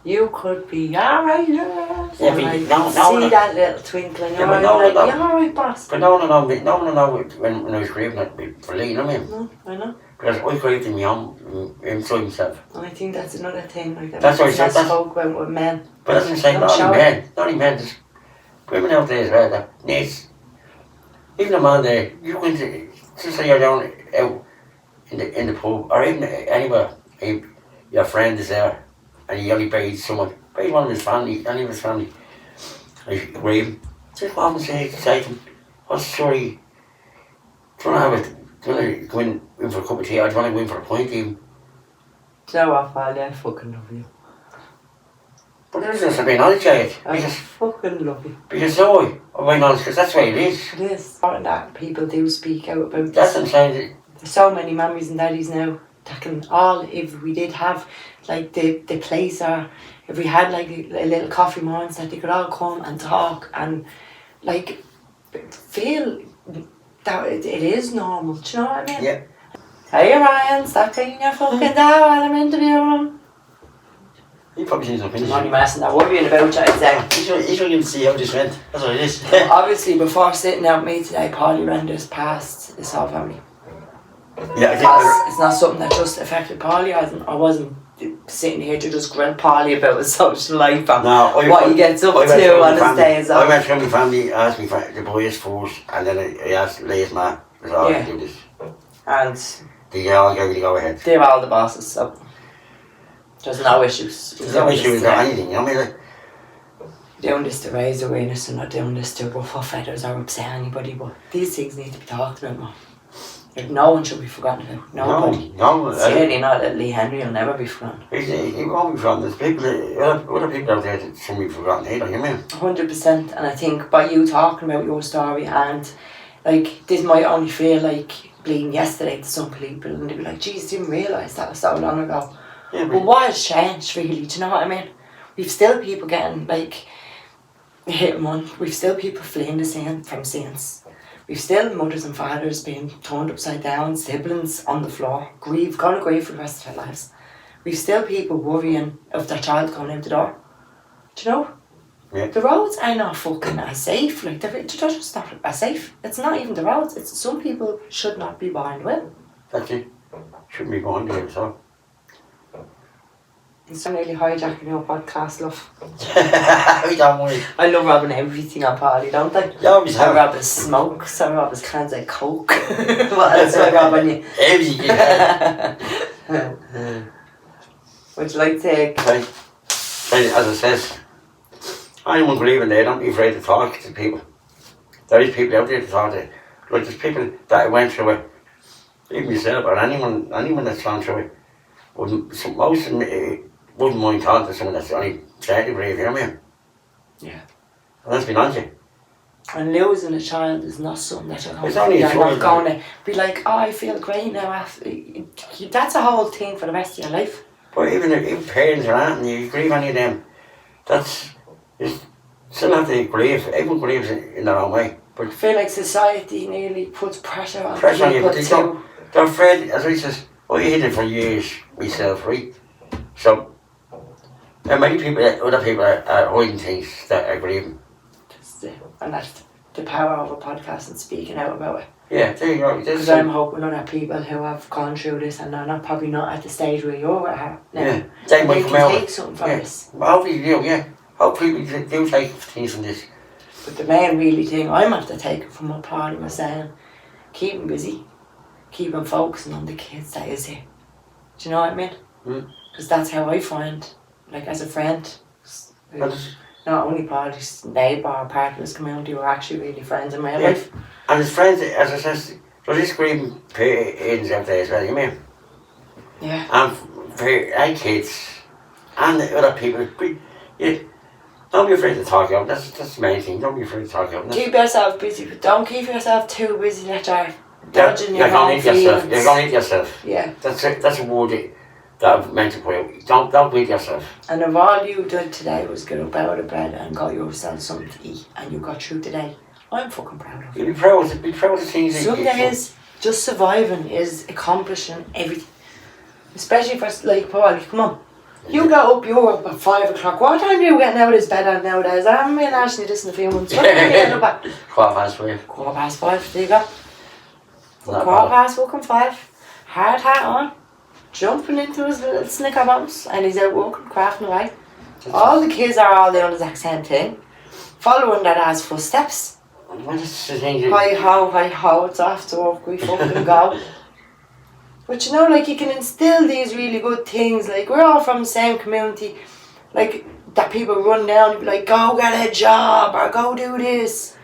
You could be alright, yeah. Yeah, but I no, see that little twinkle in your Yeah, but eye, no, like, no. you're alright, boss. But no one know when I was grieving it for Lee, you know what I mean? No, I know. Because I grieved in my own, inside myself. And I think that's another thing, like That's what I said, I spoke about with men. But that's what I'm saying, not only men, there's women out there as well that needs, even a man there, you go into, just say you're down out in the pub, or even anywhere, your friend is there, and he only pays someone, pays one of his family, any of his family, and he's grieving. Just go on and say to him, what's the story? Do you want to have it? Do you want to go in for a cup of tea, or do you want to go in for a pint even? Do you know what, Pauly? I fucking love you. But there's just a bit honest to it. I fucking love you. Because so, I'm being honest, because that's the way it is. It is important that people do speak out about That's this. what I'm saying. There's so many mummies and daddies now that can all, if we did have like the place, or if we had like a little coffee mornings, that they could all come and talk and like feel that it is normal. Do you know what I mean? Yeah. Hey Ryan, stop taking your fucking dad while I'm interviewing him. You probably seen something. I'm only messing, I'm worrying about you, I'd say. He's only going to see how this went. That's what it is. Obviously, before sitting out with me today, Pauly renders past this whole family. Yeah, I Because it's not something that just affected Pauly. I wasn't sitting here to just grill Pauly about his social life and what he gets up to on his days off. I went through my family, asked me for the boys first, and then I asked Leah's ma, because I Yeah. do this. And They all gave me the go ahead. they're all the bosses, so there's no issues. There's no issue with anything, you know what I mean? Doing this to raise awareness and not doing this to ruffle feathers or upset anybody, but these things need to be talked about more. Like, no one should be forgotten about. Nobody. No. Certainly not that Lee Henry will never be forgotten. He won't be forgotten. There's people, other people out there that shouldn't be forgotten either, you know what I mean? 100%, and I think by you talking about your story, and like this might only feel like bleeding yesterday to some people, and they'd be like, "Geez, didn't realise that was so long ago." Yeah, But what has changed, really? Do you know what I mean? We've still people getting like hit and run. We've still people fleeing the scene from scenes. We've still mothers and fathers being turned upside down, siblings on the floor, gonna grieve for the rest of their lives. We've still people worrying of their child going out the door. Do you know? Yeah. The roads are not fucking as safe. Like they're just not as safe. It's not even the roads. It's some people should not be born with. That's it. Shouldn't be going there, so. It's not really hijacking your podcast, love. We don't worry. I love robbing everything on Pauly, don't I? You always I have. rob his smokes, I rob his cans of Coke. What else do I rob on you? Everything you can. Would you like to... Right. As it says, anyone grieving there, don't be afraid to talk to people. There is people out there to talk to. Like there's people that went through it, even yourself or anyone that's gone through it, most of them wouldn't mind talking to someone that's only slightly grieving, you know what I mean? Yeah. And that's been on you. And losing a child is not something that you're It's only a not choice, going to be like, oh, I feel great now. After that's a whole thing for the rest of your life. But even if parents are out and you grieve any of them, you still have to grieve. Everyone grieves in their own way. But I feel like society nearly puts pressure on you, people but they're afraid, as I says, I hid it for years myself, right? So, and many people, other people are hiding things that are grieving. And that's the power of a podcast and speaking out about it. Yeah, there you go. Because I'm hoping other people who have gone through this and are probably not at the stage where you're at now. Yeah, they might come out. Take something from this. Well, hopefully you do, yeah. Hopefully we do take things from this. But the main really thing I'm after taking from what Pauly was saying, keep them busy, keep them focusing on the kids that is here. Do you know what I mean? Because that's how I find, like as a friend, not only Pauly's neighbour or part of his community, we're actually really friends in my life. And his friends, as I said, there's this grieving parents out there as well, you mean? Yeah. And for our kids and the other people, don't be afraid to talk out. That's the main thing. Don't be afraid to talk out. Keep yourself busy, but don't keep yourself too busy that you're dodging your own feelings. You're going to eat yourself. Yeah. That's a word that I've meant to put out. Don't eat yourself. And if all you did today was get up out of bed and got yourself something to eat and you got through today, I'm fucking proud of you. Be proud of the things that you Some days, just surviving is accomplishing everything. Especially for like Pauly, come on. You got up, you were up at 5 o'clock. What time are you getting out of this bed nowadays? I'm being asking you this in a few months. What time are you getting up at? 5:15. 5:15, there you go. 5:15. Hard hat on. Jumping into his little snicker bumps and he's out walking, crafting away. All the kids are all doing the exact same thing. Following their dad's footsteps. Hi ho, it's off to work, we fucking go. But you know, like you can instill these really good things, like we're all from the same community, like that people run down and be like, go get a job or go do this.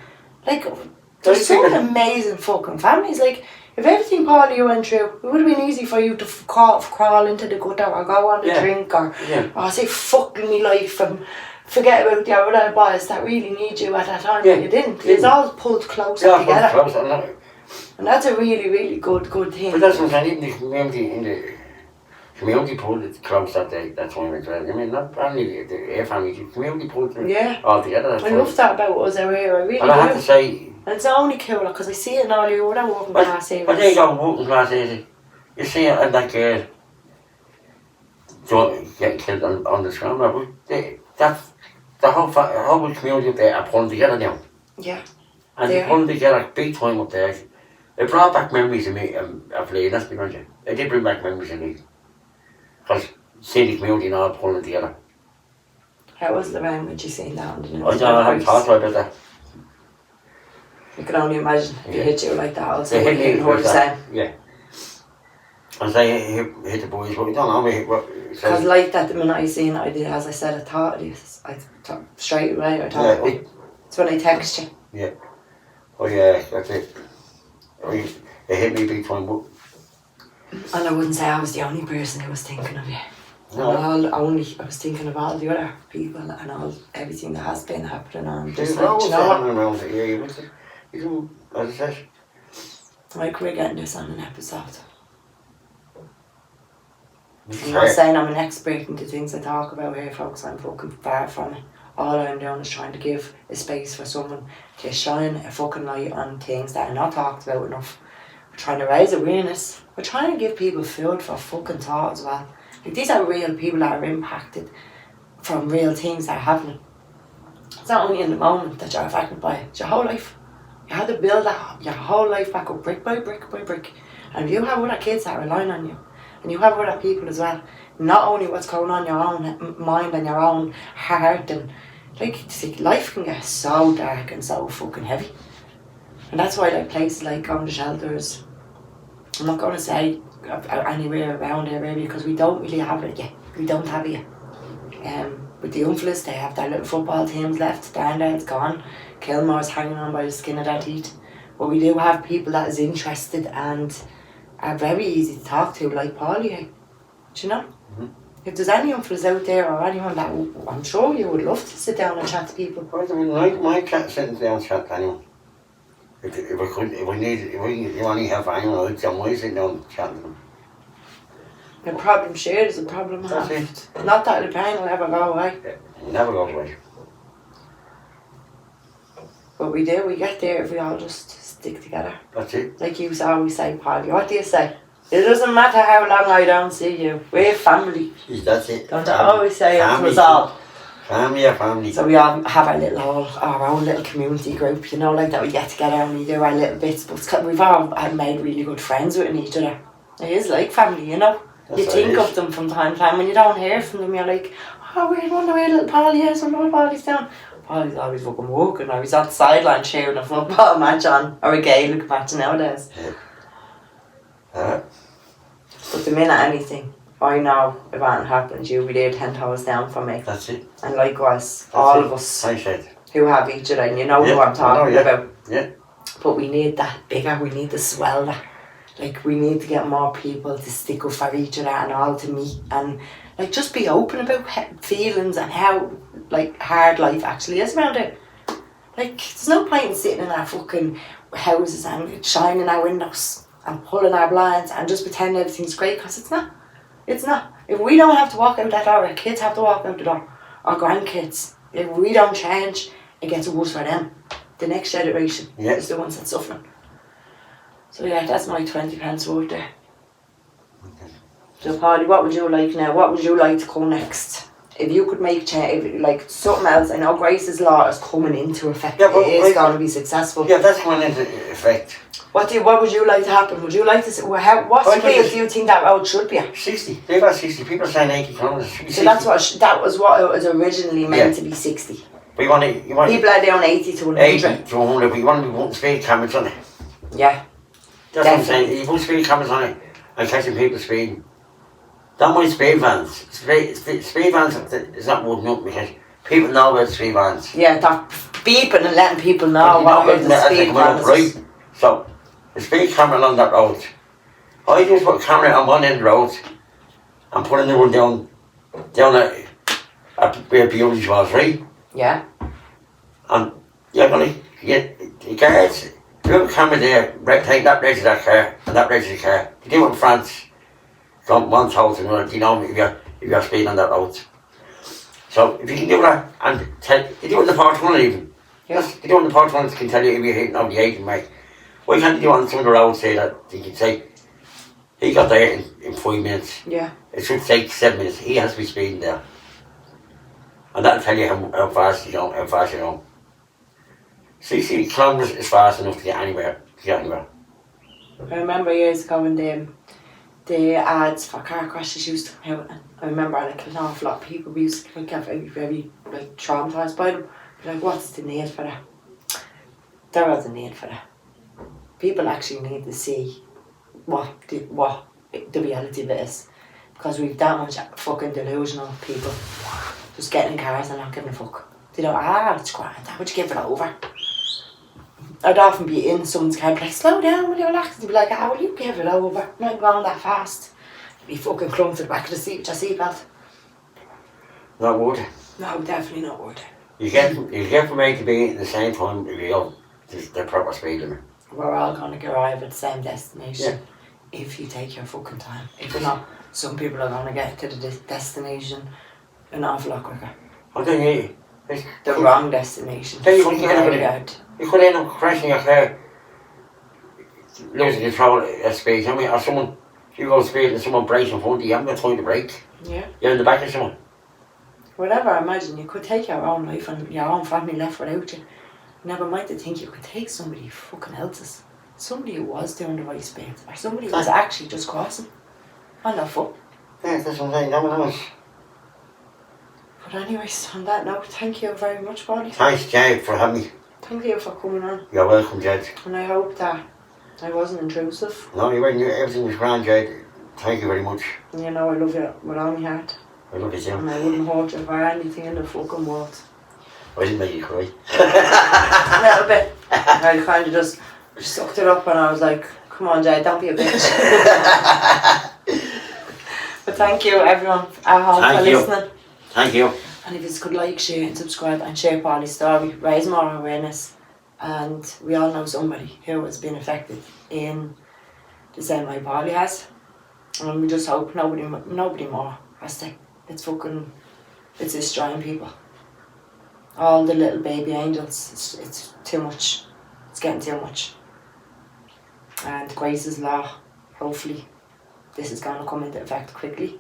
Like, there's some amazing fucking families, like if everything Pauly you went through, it would have been easy for you to crawl into the gutter or go on a drink or say fucking me life and forget about the other boys that really need you at that time, but you didn't. It's all pulled closer together. And that's a really, really good thing. But that's what I'm saying, in the community pulled it close that time as well. I mean, not only the family, the community pulled it all together. I love that about us out here, I really do. And I have to say... And it's only cooler, because I see it in all your other working class areas. But there you go, working class areas. You see it in that girl getting killed on the scramble. That's the whole community up there are pulling together now. Yeah. And they're pulling together big time up there. It brought back memories of me, of Lee, let's be honest. It did bring back memories of me. Because seeing the community and all pulling together. How was the round when you seen that on the news? I don't know, I haven't thought about that. You can only imagine if he hit you like that also. They hit me like that. Yeah. And they hit the boys, but we don't know. Because like that, the minute I seen it, I did, as I said, I thought of this. Straight away, I thought, it's when I text you. Yeah. Oh yeah, that's it. It hit me big time, but... And I wouldn't say I was the only person who was thinking of you. No. I was thinking of all the other people and everything that has been happening on. Just like, you know what? Around the area, but you can, as I said... Like, we're getting this on an episode. I'm not saying I'm an expert into things I talk about here, folks. I'm fucking far from it. All I'm doing is trying to give a space for someone to shine a fucking light on things that are not talked about enough. We're trying to raise awareness. We're trying to give people food for fucking thought as well. Like, these are real people that are impacted from real things that are happening. It's not only in the moment that you're affected by it, it's your whole life. You have to build your whole life back up brick by brick by brick. And if you have other kids that are relying on you, and you have other people as well, not only what's going on in your own mind and your own heart, and like, see, life can get so dark and so fucking heavy. And that's why like places like going to shelters, I'm not going to say anywhere around our area because we don't really have it yet. We don't have it yet. With the Umflas, they have their little football teams left, Darndale's gone, Kilmore's hanging on by the skin of their teeth. But we do have people that is interested and are very easy to talk to, like Pauly, do you know? If there's any uncles out there or anyone that I'm sure you would love to sit down and chat to people. I don't mind sitting down and chat to anyone. If you only have anyone, I'd sit down and chat to them. A problem shared is a problem That's halved. Not that the pain will ever go away. It never goes away. But we do, we get there if we all just stick together. That's it. Like you always say, Pauly, what do you say? It doesn't matter how long I don't see you. We're family. That's it. Don't I always say it to us all? Family or family. So we all have our own little community group, you know, like that we get together and we do our little bits. But we've all made really good friends with each other. It is like family, you know. That's you think of them from time to time. When you don't hear from them, you're like, oh, we wonder where little Pauly is, and what Pauly's down. Pauly's always fucking walking, or he's on the sideline cheering a football match on, or a Gaelic match nowadays. Yeah. But the minute anything, I know if anything happens, you'll be there 10 toes down for me. That's it. And likewise, all of us who have each other, and you know who I'm talking about. Yeah. But we need that bigger, we need to swell that. Like, we need to get more people to stick up for each other and all to meet and, like, just be open about feelings and how, like, hard life actually is around it. Like, there's no point in sitting in our fucking houses and shining our windows and pulling our blinds and just pretending everything's great, because it's not. It's not. If we don't have to walk out that door, our kids have to walk out the door, our grandkids. If we don't change, it gets worse for them. The next generation is the ones that's suffering. So yeah, that's my 20 pence worth there. Okay. So Pauly, what would you like now? What would you like to come next? If you could make change, like something else, I know Grace's Law is coming into effect. Yeah, but it is going to be successful. Yeah, that's coming into effect. What would you like to happen? Would you like to see, what scale do you think that road should be at? 60. They've got 60. People are saying 80 kilometres. So that was what it was originally meant to be 60. But you want people are down 80 to 100. 80 to 100, but you want to be putting speed cameras on it. Yeah. That's what I'm saying. You put speed cameras on it and catching people speeding. Don't mind speed vans. Speed vans is not worth nothing because people know about speed vans. Yeah, they're beeping and letting people know what the speed vans is. So, the speed camera along that road. I just put a camera on one end of the road and put another one down at where Beauty was, right? Yeah. And you're going to get the guards. You have a camera there, take that bridge of that car and that bridge of the car. You do it in France. From one house and another, you know if you're speeding on that road. So if you can do that and you do it in the part one even. Yes. You do it in the part one, can tell you if you're hitting over the 80 mate. Why can't you do it on some of the roads say that you can say he got there in 5 minutes. Yeah. It should take 7 minutes. He has to be speeding there. And that'll tell you how fast you're going, 60 kilometres is fast enough to get anywhere. I remember years ago when the ads for car crashes used to come out, and I remember like an awful lot of people used to get very like traumatised by them. Like, what's the need for that? There was a need for that. People actually need to see what the reality of it is, because we've that much fucking delusional people just getting in cars and not giving a fuck. They don't, it's grand, how would you give it over? I'd often be in someone's car and be like, slow down, will you relax? They'd be like, will you give it over? I'm not going that fast. You'd be fucking clung to the back of the seat with your seatbelt. Not worth it. No, definitely not worth it. You get from A to B at the same time if you go the proper speed limit. We're all going to arrive at the same destination if you take your fucking time. If not, some people are going to get to the destination an awful lot quicker. I don't hear you. The wrong destination. You could end up crashing your car, losing control at speed. Or someone, you go speed and someone breaks in front of you, you haven't got time to brake. Yeah. You're in the back of someone. Whatever, I imagine you could take your own life and your own family left without you. Never mind to think you could take somebody fucking else's. Somebody who was doing the right speed, or somebody who was actually just crossing on their foot. Yeah, that's what I'm saying, that was. But anyways, on that note, thank you very much, Pauly. Thanks, Jay, for having me. Thank you for coming on. You're welcome, Jed. And I hope that I wasn't intrusive. No, you weren't. Everything was grand, Jed. Thank you very much. And you know I love you with all my heart. I love you too. And I wouldn't hurt you for anything in the fucking world. I didn't make you cry. A little bit. I kind of just sucked it up and I was like, come on, Jay, don't be a bitch. But thank you everyone at home for listening. Thank you. And if you could like, share and subscribe and share Pauly's story, raise more awareness. And we all know somebody who has been affected in the same way Pauly has. And we just hope nobody more has to. It's destroying people. All the little baby angels, it's too much. It's getting too much. And Grace's law, hopefully this is going to come into effect quickly.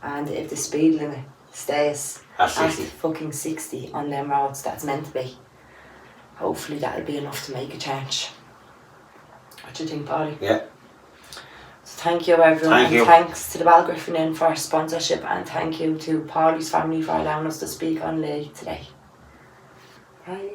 And if the speed limit stays at fucking 60 on them roads that's meant to be, hopefully that'll be enough to make a change. What do you think, Pauly? Yeah. So thank you everyone, and thanks to the Balgriffin Inn for sponsorship, and thank you to Pauly's family for allowing us to speak on Lay today. Bye.